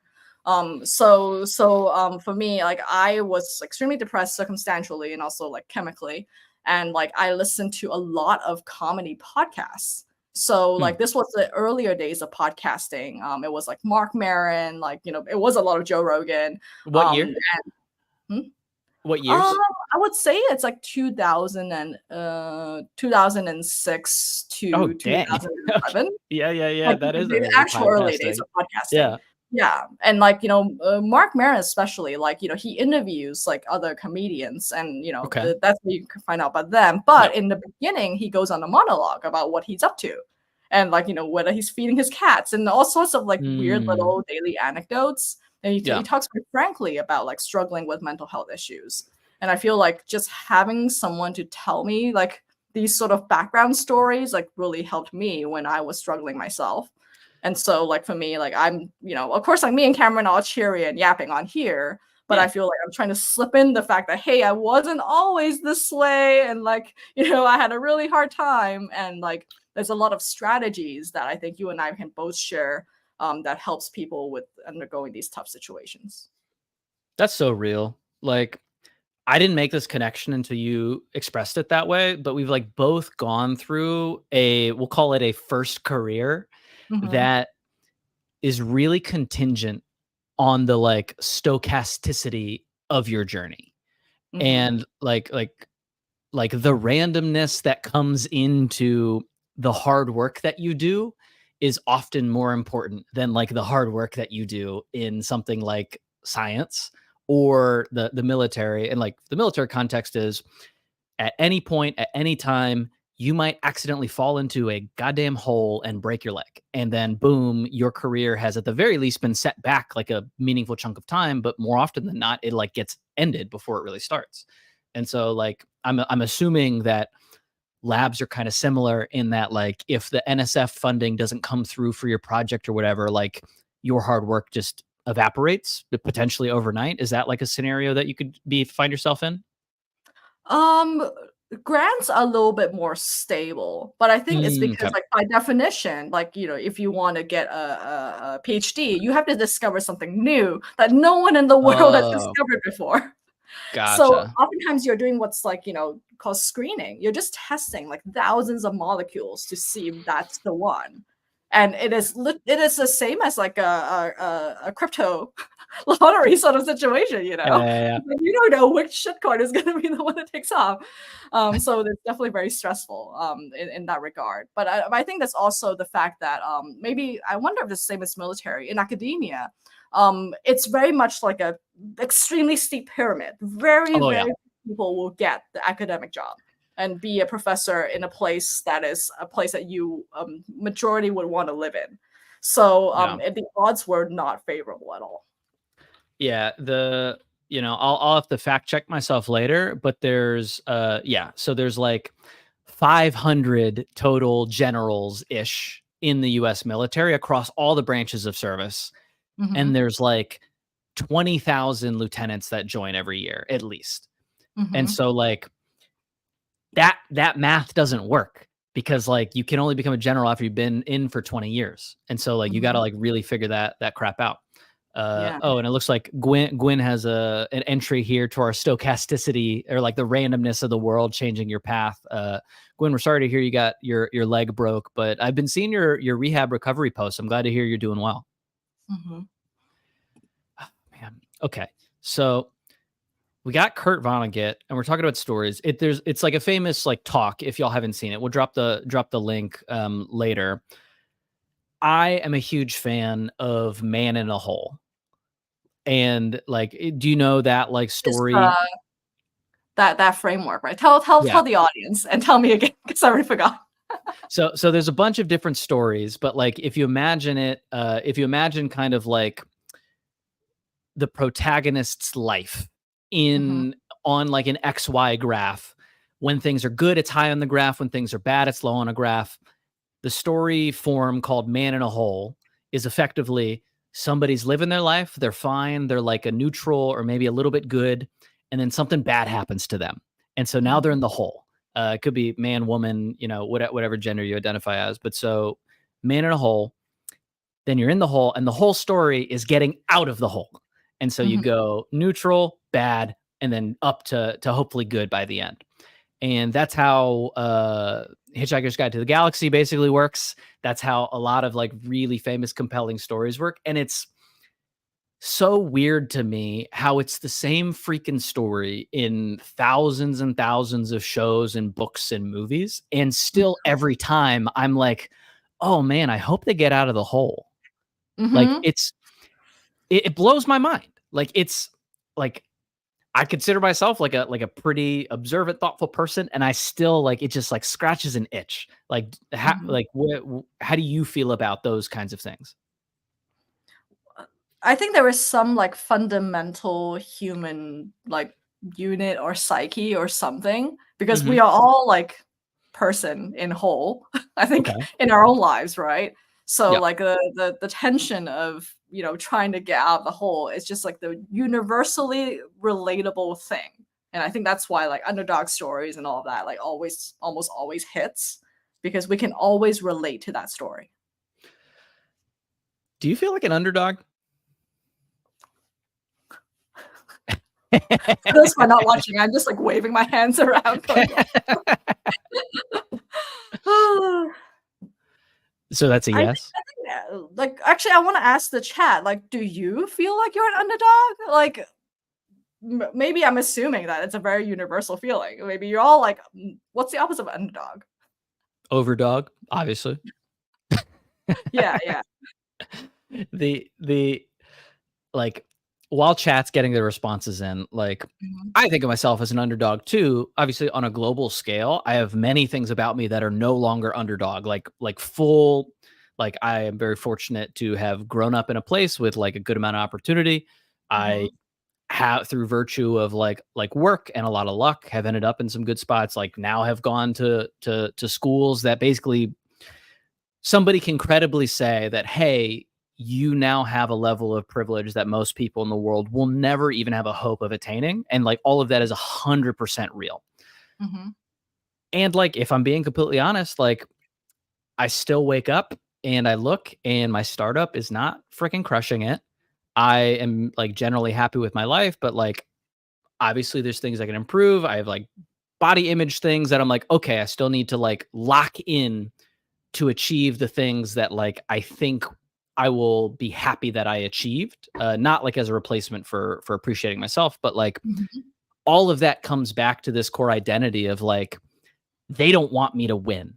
For me, like I was extremely depressed circumstantially and also like chemically. And like I listened to a lot of comedy podcasts. So Hmm. like this was the earlier days of podcasting. It was like Mark Maron, like you know, it was a lot of Joe Rogan. What Um, year? hmm? What um, years? I would say it's like 2006 Oh, to dang. Okay. 2011. Yeah. Like That is the early actual early days podcasting. of podcasting. Yeah. Yeah, and like you know, Mark Maron especially, like you know, he interviews like other comedians, and you know, Okay. that's where you can find out about them. Yep. But in the beginning, he goes on a monologue about what he's up to, and like you know, whether he's feeding his cats, and all sorts of like weird Mm. little daily anecdotes. And he Yeah. talks very frankly about like struggling with mental health issues. And I feel like just having someone to tell me like these sort of background stories like really helped me when I was struggling myself. And so, like for me, like I'm, you know, of course, like me and Cameron all cheery and yapping on here, but Yeah. I feel like I'm trying to slip in the fact that hey, I wasn't always this way, and like you know, I had a really hard time, and like there's a lot of strategies that I think you and I can both share that helps people with undergoing these tough situations. That's so real. Like, I didn't make this connection until you expressed it that way, but we've like both gone through we'll call it a first career Hmm. that is really contingent on the like stochasticity of your journey. Hmm. And like the randomness that comes into the hard work that you do is often more important than like the hard work that you do in something like science or the military. And like the military context is at any point at any time you might accidentally fall into a goddamn hole and break your leg, and then boom, your career has at the very least been set back like a meaningful chunk of time, but more often than not it like gets ended before it really starts. And so like I'm assuming that labs are kind of similar in that like if the NSF funding doesn't come through for your project or whatever, like your hard work just evaporates potentially overnight. Is that like a scenario that you could be find yourself in? Um, Grants are a little bit more stable, but I think it's Mm, because, okay. like, by definition, like, you know, if you want to get a PhD, you have to discover something new that no one in the world has Oh, discovered before. So gotcha. oftentimes you're doing what's like, you know, called screening. You're just testing like thousands of molecules to see if that's the one. And it is the same as like a crypto lottery sort of situation, you know. Yeah. Like, you don't know which shitcoin is going to be the one that takes off. So it's definitely very stressful in that regard. But I think that's also the fact that maybe I wonder if it's the same as military in academia. It's very much like a extremely steep pyramid. Oh, Very yeah. few people will get the academic job and be a professor in a place that is a place that you majority would want to live in. So Yeah. the odds were not favorable at all. Yeah, I'll have to fact check myself later, but so there's like 500 total generals ish in the US military across all the branches of service, and Hmm. there's like 20,000 lieutenants that join every year at least. And Hmm. so like that math doesn't work because like you can only become a general after you've been in for 20 years. And so like you got to Hmm. like really figure that crap out. Yeah. Oh, and it looks like Gwen has an entry here to our stochasticity, or like the randomness of the world changing your path. Gwen, we're sorry to hear you got your leg broke, but I've been seeing your rehab recovery posts. I'm glad to hear you're doing well. Hmm. Man. Okay. So we got Kurt Vonnegut and we're talking about stories. It's like a famous like talk. If y'all haven't seen it, we'll drop the link later. I am a huge fan of Man in a Hole. And like, do you know that like Is story? that framework, right? Tell Yeah. the audience and tell me again because I already forgot. So there's a bunch of different stories, but like if you imagine it, if you imagine kind of like the protagonist's life Hmm. in on like an XY graph. When things are good, it's high on the graph. When things are bad, it's low on a graph. The story form called Man in a Hole is effectively somebody's living their life, they're fine, they're like a neutral or maybe a little bit good, and then something bad happens to them. And so now they're in the hole. It could be man, woman, you know, whatever gender you identify as. But so man in a hole, then you're in the hole, and the whole story is getting out of the hole. And so you Hmm. go neutral, bad, and then up to hopefully good by the end. And that's how Hitchhiker's Guide to the Galaxy basically works. That's how a lot of like really famous, compelling stories work. And it's so weird to me how it's the same freaking story in thousands and thousands of shows and books and movies. And still every time I'm like, oh man, I hope they get out of the hole. Like Hmm. it blows my mind. Like it's like I consider myself like a pretty observant, thoughtful person, and I still like it just like scratches an itch. Hmm. How do you feel about those kinds of things? I think there is some like fundamental human like unit or psyche or something because we Mhm. are all like person in whole. I think Okay. in our own lives, right? So Yeah. like the tension of trying to get out of the hole is just like the universally relatable thing, and I think that's why like underdog stories and all of that like almost always hits because we can always relate to that story. Do you feel like an underdog? For those who are not watching, I'm just like waving my hands around, going, "Oh." So that's a I think, yes? like, actually, I want to ask the chat, like, do you feel like you're an underdog? Like, maybe I'm assuming that it's a very universal feeling. Maybe you're all like, what's the opposite of underdog? Overdog, obviously. Yeah, yeah. The like while chat's getting the responses in, like Mhm, I think of myself as an underdog too. Obviously, on a global scale, I have many things about me that are no longer underdog. Like full, like I am very fortunate to have grown up in a place with like a good amount of opportunity. I mhm, have through virtue of like work and a lot of luck have ended up in some good spots. Like now have gone to schools that basically somebody can credibly say that, hey, you now have a level of privilege that most people in the world will never even have a hope of attaining. And like all of that is 100% real. mhm, And like, if I'm being completely honest, like I still wake up and I look and my startup is not freaking crushing it. I am like generally happy with my life, but like obviously there's things I can improve. I have like body image things that I'm like, okay, I still need to like lock in to achieve the things that like I think I will be happy that I achieved, not like as a replacement for appreciating myself, but like mhm. all of that comes back to this core identity of like they don't want me to win,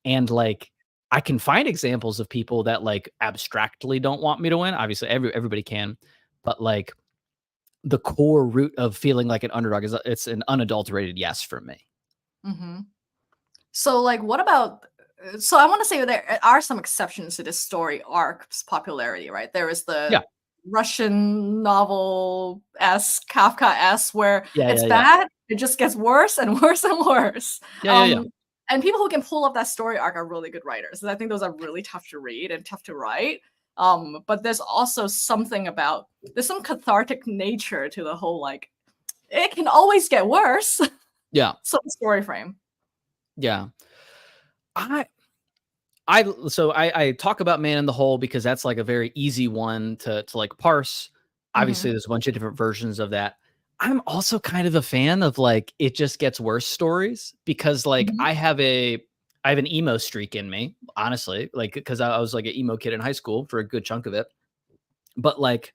and like I can find examples of people that like abstractly don't want me to win. Obviously, everybody can, but like the core root of feeling like an underdog is it's an unadulterated yes for me. Mhm. So, like, what about? So, I want to say there are some exceptions to this story arc's popularity, right? There is Yeah, the Russian novel s Kafka s, where yeah, it's yeah, yeah, bad, it just gets worse and worse and worse. yeah, yeah, yeah. And people who can pull up that story arc are really good writers. And I think those are really tough to read and tough to write. But there's also something about there's some cathartic nature to the whole like it can always get worse. Yeah. So story frame. Yeah. I I talk about Man in the Hole because that's like a very easy one to like parse. Obviously, Mhm. there's a bunch of different versions of that. I'm also kind of a fan of like It Just Gets Worse stories because like Mhm. I have an emo streak in me, honestly, like because I was like an emo kid in high school for a good chunk of it. But like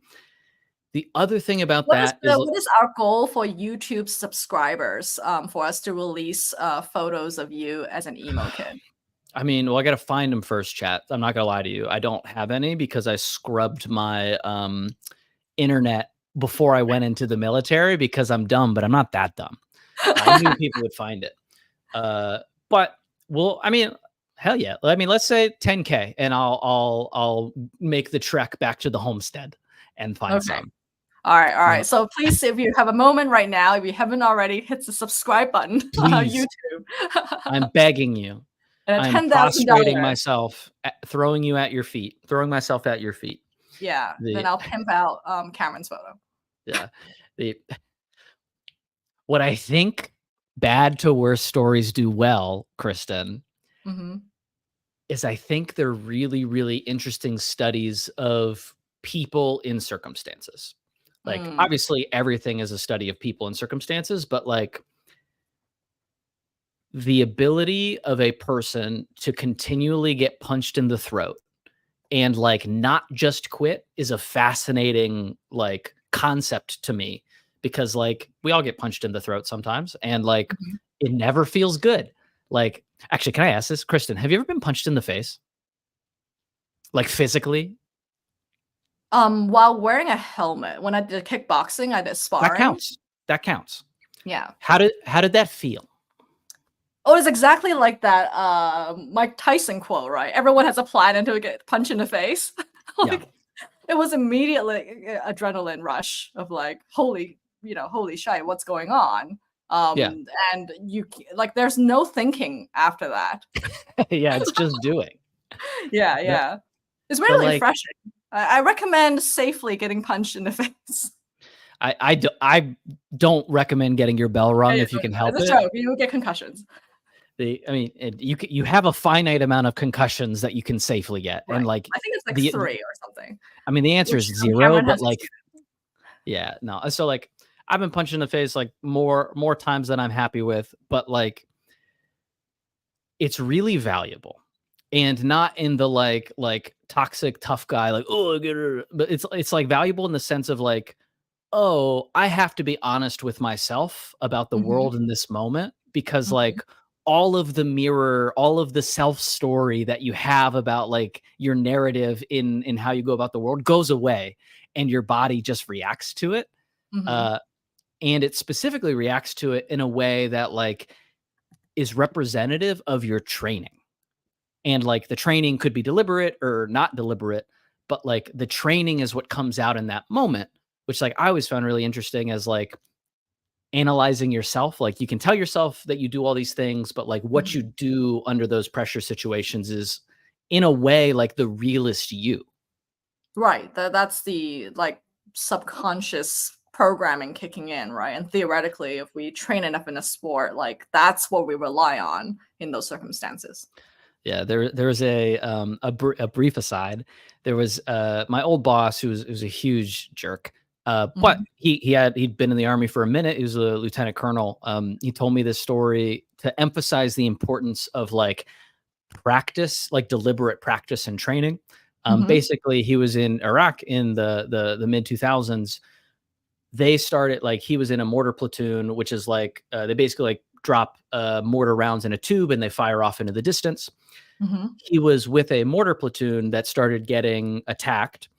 the other thing about that is What is our goal for YouTube subscribers, for us to release, photos of you as an emo kid? I mean, well, I gotta find them first, chat. I'm not gonna lie to you. I don't have any because I scrubbed my internet before I went into the military because I'm dumb, but I'm not that dumb. I knew people would find it. But well, I mean, hell yeah. I mean, let's say 10K and I'll make the trek back to the homestead and find Okay. some. All Uh, right. So please, if you have a moment right now, if you haven't already, hit the subscribe button on please, YouTube. I'm begging you. And at I'm prostrating $10,000, myself, throwing you at your feet, throwing myself at your feet. yeah, then The I'll pimp out, Cameron's photo. yeah, the what I think bad to worse stories do well, Kristen, Mhm. is I think they're really, really interesting studies of people in circumstances. Like, Mm. obviously, everything is a study of people and circumstances, but like the ability of a person to continually get punched in the throat and like not just quit is a fascinating like concept to me because like we all get punched in the throat sometimes and like Mhm. it never feels good. Like, actually, can I ask this, Kristen? Have you ever been punched in the face, like physically? While wearing a helmet, when I did kickboxing, I did That sparring. counts. That counts. Yeah. How did that feel? Oh, it's exactly like that, Mike Tyson quote, right? "Everyone has a plan until they get punched in the face." Yeah, Like, it was immediately adrenaline rush of like, "Holy," "Holy shit, what's going on?" yeah, And like, there's no thinking after that. yeah. It's just doing. Yeah, But, yeah. It's but really like refreshing. I recommend safely getting punched in the face. I don't recommend getting your bell Yeah, rung yeah, if you don't can do that. help It's a it. joke, you will get concussions. I mean, you have a finite amount of concussions that you can safely get, and Right. like I think it's like the 3 or something, I mean, the answer is which, 0, Cameron but has like, exceeded. yeah, no. So like, I've been punched in the face like more times than I'm happy with, but like, it's really valuable, and not in the like toxic tough guy like oh I get it, but it's like valuable in the sense of like oh, I have to be honest with myself about the Mhm, world in this moment because mhm, like all of the mirror, all of the self story that you have about like your narrative in how you go about the world goes away and your body just reacts to it. mhm. Uh and it specifically reacts to it in a way that like is representative of your training. And like the training could be deliberate or not deliberate, but like the training is what comes out in that moment, which like I always found really interesting as like analyzing yourself. Like you can tell yourself that you do all these things, but like what you Mhm. do under those pressure situations is in a way like the realest you. Right, that's the, like, subconscious programming kicking in, right? And theoretically, if we train enough in a sport, like, that's what we rely on in those circumstances. Yeah, there was a brief aside. There was my old boss who's a huge jerk. But Mhm, he'd been in the army for a minute. He was a lieutenant colonel. He told me this story to emphasize the importance of like practice, like deliberate practice and training. mhm, Basically, he was in Iraq in the mid 2000s. They started like he was in a mortar platoon, which is like they basically like drop mortar rounds in a tube and they fire off into the distance. mhm, He was with a mortar platoon that started getting attacked.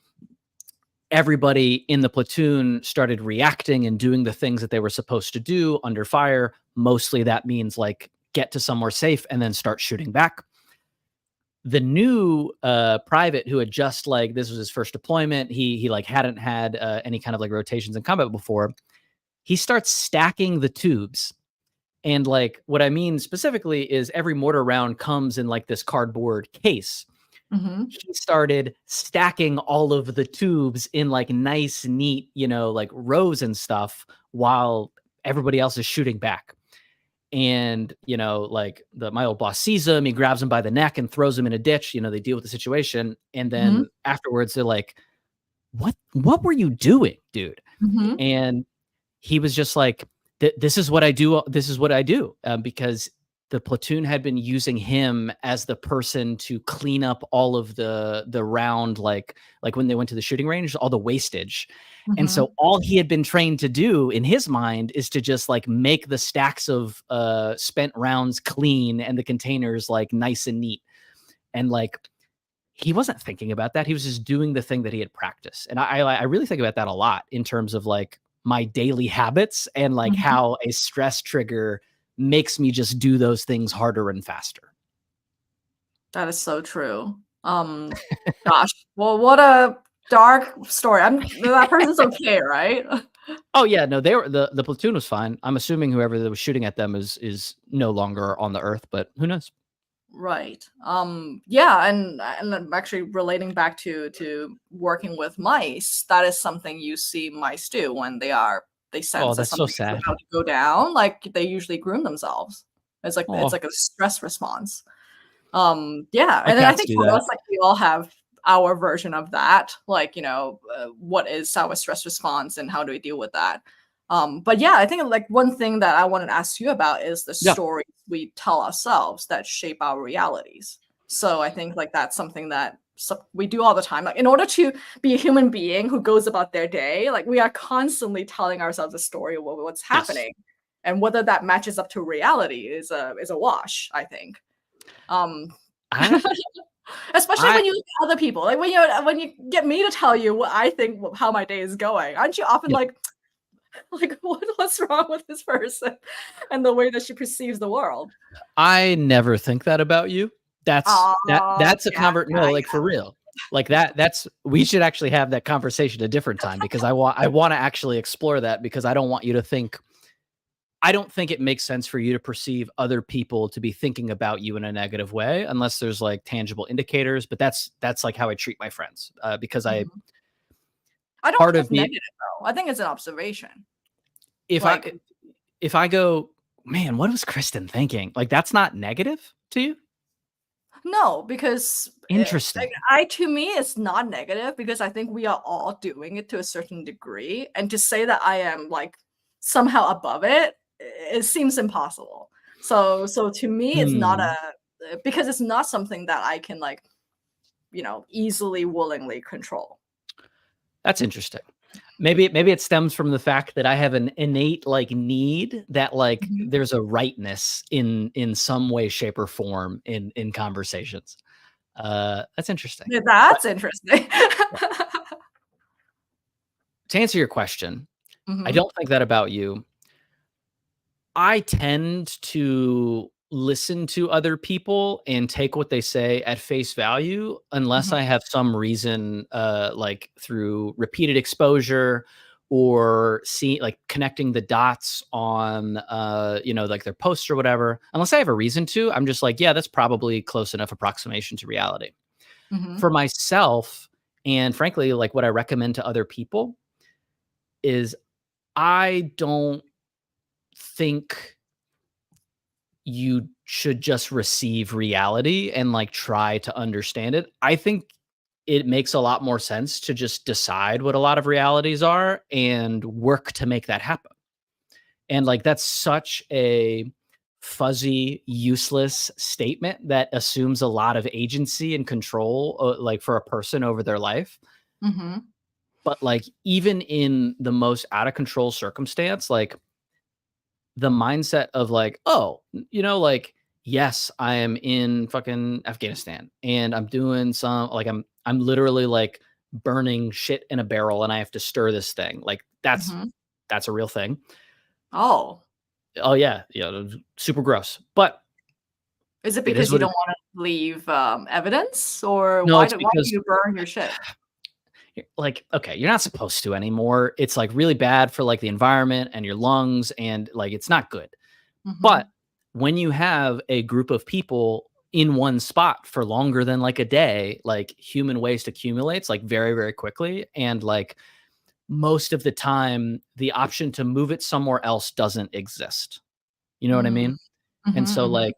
Everybody in the platoon started reacting and doing the things that they were supposed to do under fire. Mostly that means like get to somewhere safe and then start shooting back. The new private who had just like this was his first deployment. He like hadn't had any kind of like rotations in combat before. He starts stacking the tubes. And like what I mean specifically is every mortar round comes in like this cardboard case. mhm. He started stacking all of the tubes in like nice, neat, like rows and stuff while everybody else is shooting back. and like my old boss sees him, he grabs him by the neck and throws him in a ditch. They deal with the situation, and then afterwards they're like, what were you doing, dude? And he was just like, this is what I do, because the platoon had been using him as the person to clean up all of the round, like when they went to the shooting range, all the wastage. And so all he had been trained to do in his mind is to just like make the stacks of spent rounds clean and the containers like nice and neat. And like, he wasn't thinking about that. He was just doing the thing that he had practiced. And I really think about that a lot in terms of like my daily habits and like how a stress trigger makes me just do those things harder and faster. That is so true. Gosh, well, what a dark story. That person's okay, right? Oh yeah, no, they were the platoon was fine. I'm assuming whoever that was shooting at them is no longer on the earth, but who knows? Right. Yeah, and I'm actually relating back to working with mice. That is something you see mice do when they sense that That's so something is sad. about to go down. Like they usually groom themselves. It's like Oh, a stress response. Yeah, my and then I cats think do for that. us, like we all have our version of that. Like what is our stress response and how do we deal with that? But yeah, I think like one thing that I wanted to ask you about is the Yeah. stories we tell ourselves that shape our realities. So I think like that's something that we do all the time. Like in order to be a human being who goes about their day, like we are constantly telling ourselves a story of what's Yes. happening, and whether that matches up to reality is a wash, I think. I Especially I when you look at other people, like when you get me to tell you what I think how my day is going, aren't you often yeah. like what's wrong with this person and the way that she perceives the world? I never think that about you. That's Oh, that's a yeah, no, like for real. Like that's we should actually have that conversation a different time, because I want to actually explore that, because I don't want you to think, I don't think it makes sense for you to perceive other people to be thinking about you in a negative way unless there's like tangible indicators, but that's like how I treat my friends, because Mhm. I don't part think of it's me, negative though. I think it's an observation. if I Like if I go, man, what was Kristen thinking? Like that's not negative to you? no, because like, Interesting. to me, it's not negative because I think we are all doing it to a certain degree, and to say that I am like somehow above it, it seems impossible. So to me, it's not Hmm. because it's not something that I can like easily, willingly control. That's interesting. Maybe it stems from the fact that I have an innate like need that like Mhm. there's a rightness in some way, shape, or form in conversations. That's interesting. Yeah, But that's interesting. yeah, to answer your question, I Mhm, don't think that about you. I tend to listen to other people and take what they say at face value unless mhm, I have some reason, like through repeated exposure or see like connecting the dots on, like their posts or whatever. Unless I have a reason to, I'm just like, yeah, that's probably close enough approximation to reality. mhm, For myself, and frankly, like what I recommend to other people is I don't think you should just receive reality and like try to understand it. I think it makes a lot more sense to just decide what a lot of realities are and work to make that happen. And like that's such a fuzzy, useless statement that assumes a lot of agency and control, like for a person over their life. mhm. But like even in the most out of control circumstance, like the mindset of like, oh, like, yes, I am in fucking Afghanistan and I'm doing some like I'm literally like burning shit in a barrel and I have to stir this thing. Like Mhm. that's a real thing. Oh, Oh yeah, yeah, super gross. But is it it is because you what don't it wanna leave, evidence, or no, it's why do because you burn your shit? like, okay, you're not supposed to anymore. It's like really bad for like the environment and your lungs and like it's not good. But Mhm, when you have a group of people in one spot for longer than like a day, like human waste accumulates like very, very quickly. And like most of the time, the option to move it somewhere else doesn't exist. You know what I Mm. mean? And Mhm, so mhm. like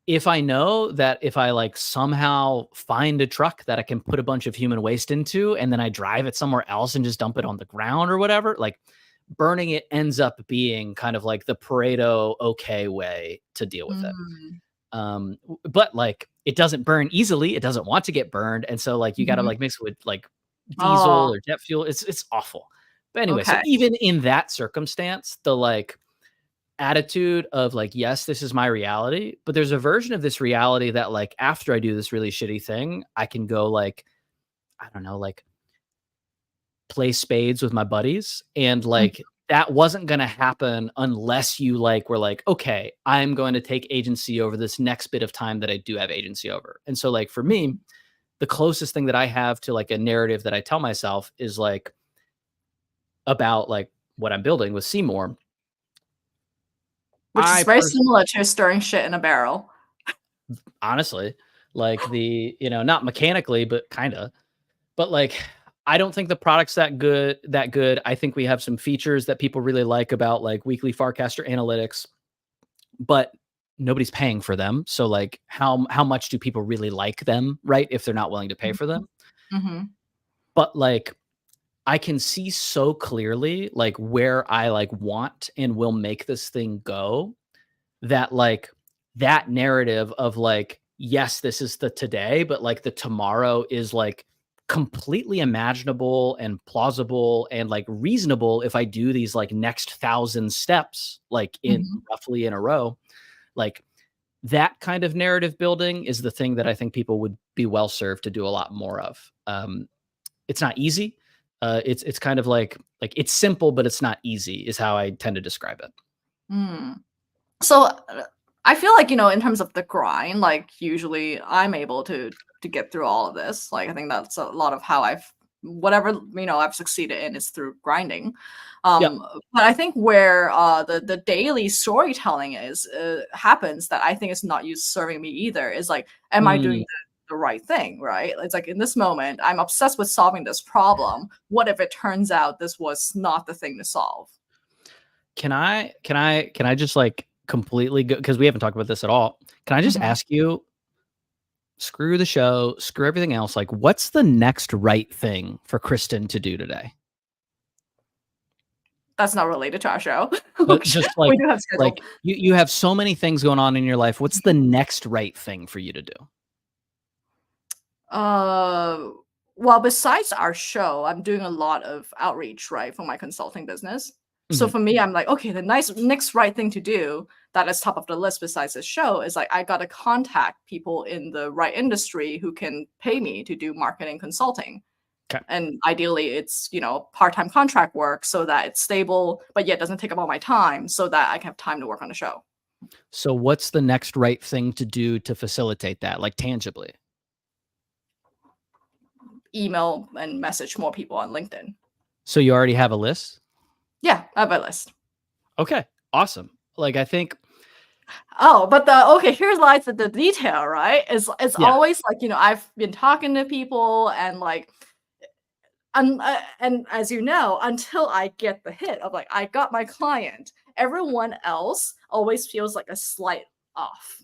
if I know that if I like somehow find a truck that I can put a bunch of human waste into and then I drive it somewhere else and just dump it on the ground or whatever, like burning it ends up being kind of like the Pareto okay way to deal with it. Mm. But like it doesn't burn easily. It doesn't want to get burned. And so like you got to Mhm. like mix it with like diesel Oh, or jet fuel. It's awful. But anyway, so okay. even in that circumstance, the like attitude of like, yes, this is my reality, but there's a version of this reality that like after I do this really shitty thing, I can go like, I don't know, like play spades with my buddies. And Mm, like that wasn't gonna happen unless you like were like, okay, I'm going to take agency over this next bit of time that I do have agency over. And so like for me, mhm. the closest thing that I have to like a narrative that I tell myself is like about like what I'm building with Seymour. Which is I very pers- similar to stirring shit in a barrel. honestly, like not mechanically, but kind of. But like I don't think the product's that good. I think we have some features that people really like about like weekly Farcaster analytics, but nobody's paying for them. So like how much do people really like them, right? If they're not willing to pay for Mhm, them. mhm, But like I can see so clearly like where I like want and will make this thing go that like that narrative of like yes this is the today but like the tomorrow is like completely imaginable and plausible and like reasonable if I do these like next 1,000 steps like in mhm. roughly in a row. Like that kind of narrative building is the thing that I think people would be well served to do a lot more of. It's not easy. It's kind of like it's simple but it's not easy is how I tend to describe it. Mm. So, I feel like, in terms of the grind, like, usually I'm able to get through all of this. Like, I think that's a lot of how whatever, I've succeeded in is through grinding. Yep. But I think where, the daily storytelling happens that I think is not you serving me either is like, am I doing Mm. the right thing, right? It's like in this moment, I'm obsessed with solving this problem. What if it turns out this was not the thing to solve? Can I just like completely go because we haven't talked about this at all. Can I just Mhm. ask you, screw the show, screw everything else, like what's the next right thing for Kristen to do today? That's not related to our show. Just We do have schedule. like you have so many things going on in your life. What's the next right thing for you to do? Uh, well, besides our show, I'm doing a lot of outreach, right, for my consulting business. So Mhm. for me, I'm like, okay, the next right thing to do that is top of the list besides this show is like I gotta contact people in the right industry who can pay me to do marketing consulting. 'Kay. And ideally it's, part-time contract work so that it's stable, but yet doesn't take up all my time so that I can have time to work on the show. So what's the next right thing to do to facilitate that, like tangibly? Email and message more people on LinkedIn. So you already have a list? Yeah, I have a list. Okay, awesome. Like I think Oh, but the okay, here's lies the detail, right? It's yeah, always like, I've been talking to people and like and as you know, until I get the hit of like I got my client, everyone else always feels like a slight off.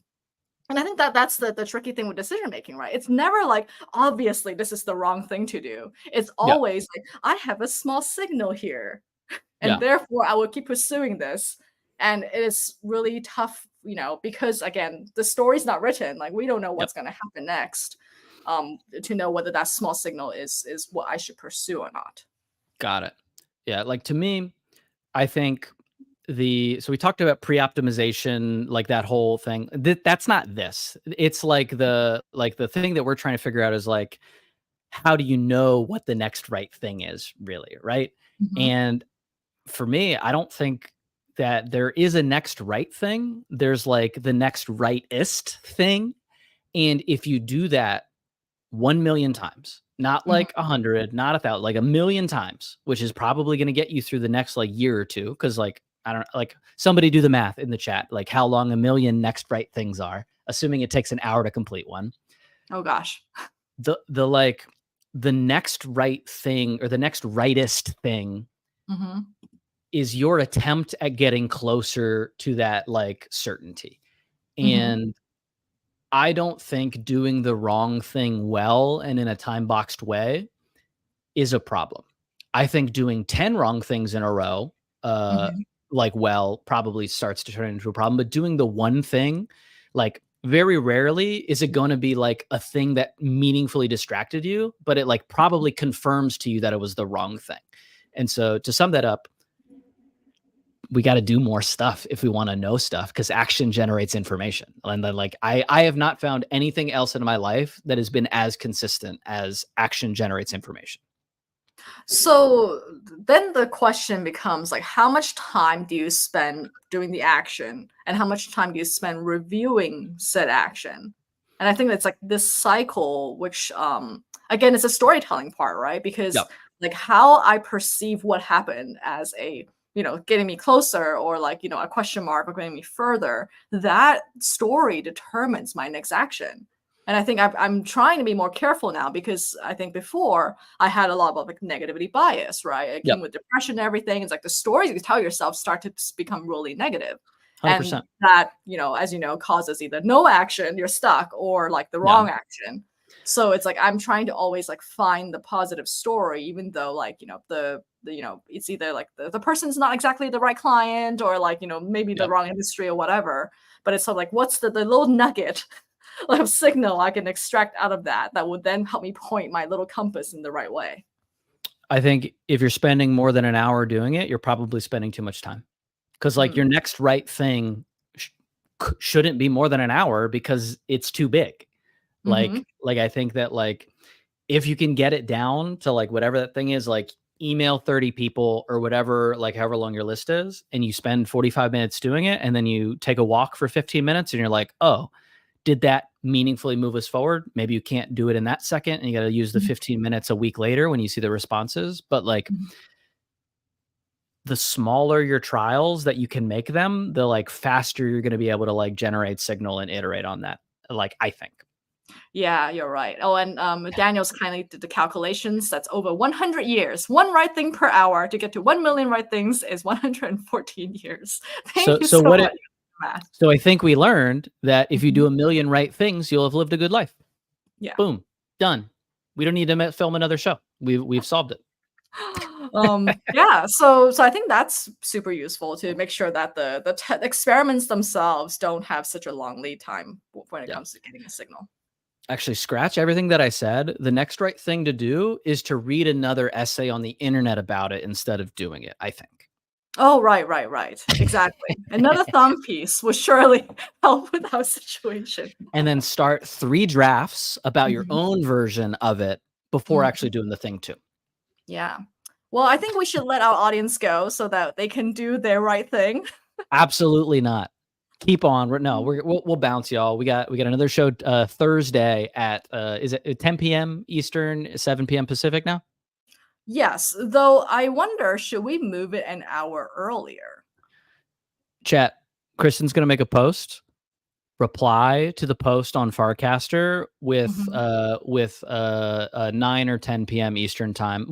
And I think that that's the tricky thing with decision making, right? It's never like obviously this is the wrong thing to do. It's yeah, always like I have a small signal here and yeah, therefore I will keep pursuing this. And it is really tough, because again, the story's not written. Like we don't know yep, what's going to happen next, to know whether that small signal is what I should pursue or not. got it. Yeah, like to me, I think so we talked about pre-optimization, like that whole thing. That's not this. It's like the thing that we're trying to figure out is like, how do you know what the next right thing is really, right? Mhm, And for me, I don't think that there is a next right thing. There's like the next rightist thing. And if you do that 1,000,000 times, not mhm. like 100, not 1,000, like 1,000,000 times, which is probably going to get you through the next like year or two. Cause like, I don't like somebody do the math in the chat, like how long 1,000,000 next right things are, assuming it takes an hour to complete one. Oh gosh. The next right thing or the next rightest thing Mhm. is your attempt at getting closer to that like certainty. And I don't think doing the wrong thing well and in a time boxed way is a problem. I think doing 10 wrong things in a row, Mhm. like well, probably starts to turn into a problem. But doing the one thing, like very rarely is it going to be like a thing that meaningfully distracted you, but it like probably confirms to you that it was the wrong thing. And so to sum that up, we got to do more stuff if we want to know stuff because action generates information. And then like I have not found anything else in my life that has been as consistent as action generates information. So then the question becomes like, how much time do you spend doing the action, and how much time do you spend reviewing said action? And I think that's like this cycle, which again, it's a storytelling part, right? Because Yep. like how I perceive what happened as a, getting me closer, or like, a question mark or getting me further, that story determines my next action. And I think I'm trying to be more careful now, because I think before I had a lot of like negativity bias, right? It came Yep. with depression and everything. It's like the stories you tell yourself start to become really negative. And 100%. that, as you know, causes either no action, you're stuck, or like the Yeah. wrong action. So it's like I'm trying to always like find the positive story, even though like, it's either like the person's not exactly the right client, or like, maybe the Yep. wrong industry or whatever. But it's sort of like, what's the little nugget of signal I can extract out of that would then help me point my little compass in the right way. I think if you're spending more than an hour doing it, you're probably spending too much time. Because like Mm. your next right thing shouldn't be more than an hour because it's too big. Mhm. Like I think that like if you can get it down to like whatever that thing is, like email 30 people or whatever, like however long your list is, and you spend 45 minutes doing it, and then you take a walk for 15 minutes and you're like, oh, did that meaningfully move us forward? Maybe you can't do it in that second and you got to use the Mhm. 15 minutes a week later when you see the responses. But like Mhm. the smaller your trials that you can make them, the like faster you're going to be able to like generate signal and iterate on that. Like I think. Yeah, you're right. Oh, and Daniel's kindly did the calculations. That's over 100 years. One right thing per hour to get to 1 million right things is 114 years. Thank So you so so what much it for math. so I think we learned that if you Mhm. do a million right things, you'll have lived a good life. Yeah. Boom, done. We don't need to film another show. We've solved it. Yeah, so I think that's super useful to make sure that the experiments themselves don't have such a long lead time when it Yeah. comes to getting a signal. Actually, scratch everything that I said. The next right thing to do is to read another essay on the internet about it instead of doing it, I think. Oh, right. Exactly. Another thumb piece would surely help with our situation. And then start 3 drafts about your Mhm, own version of it before actually mhm. doing the thing too. Yeah. Well, I think we should let our audience go so that they can do their right thing. Absolutely not. Keep on. No, we'll bounce y'all. We got another show Thursday at is it 10 p.m. Eastern, 7 p.m. Pacific now? Yes, though I wonder, should we move it an hour earlier? Chat. Kristen's gonna make a post. Reply to the post on Farcaster Mhm. with 9 or 10 p.m. Eastern time.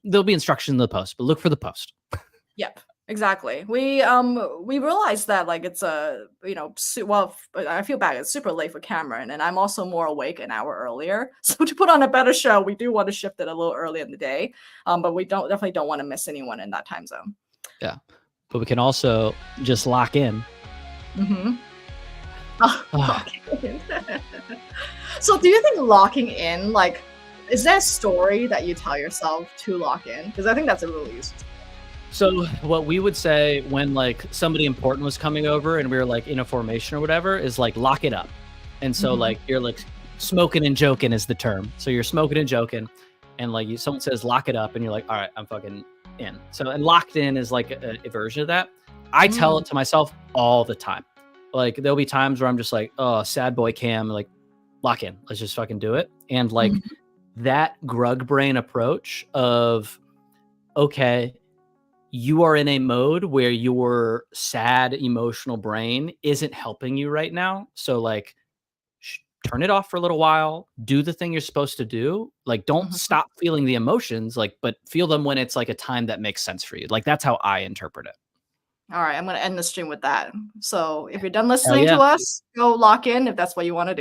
There'll be instruction in the post, but look for the post. Yep, exactly. We realized that like it's a I feel bad. It's super late for Cameron, and I'm also more awake an hour earlier. So to put on a better show, we do want to shift it a little early in the day. But we definitely don't want to miss anyone in that time zone. Yeah, but we can also just lock in. Mm-hmm. Locking in. So do you think locking in, like, is there a story that you tell yourself to lock in? Because I think that's a really useful. So what we would say when like somebody important was coming over and we were like in a formation or whatever is like lock it up. And so Mhm. like you're like smoking and joking is the term. So you're smoking and joking, and like someone says lock it up, and you're like, all right, I'm fucking in. So and locked in is like a version of that. I tell Mm. it to myself all the time. Like there'll be times where I'm just like, oh, sad boy Cam, like lock in, let's just fucking do it. And like Mhm. that grug brain approach of okay, you are in a mode where your sad emotional brain isn't helping you right now. So like turn it off for a little while, do the thing you're supposed to do. Like, don't Mhm. stop feeling the emotions, like, but feel them when it's like a time that makes sense for you. Like, that's how I interpret it. All right, I'm gonna end the stream with that. So if you're done Hell listening yeah. to us, go lock in if that's what you want to do.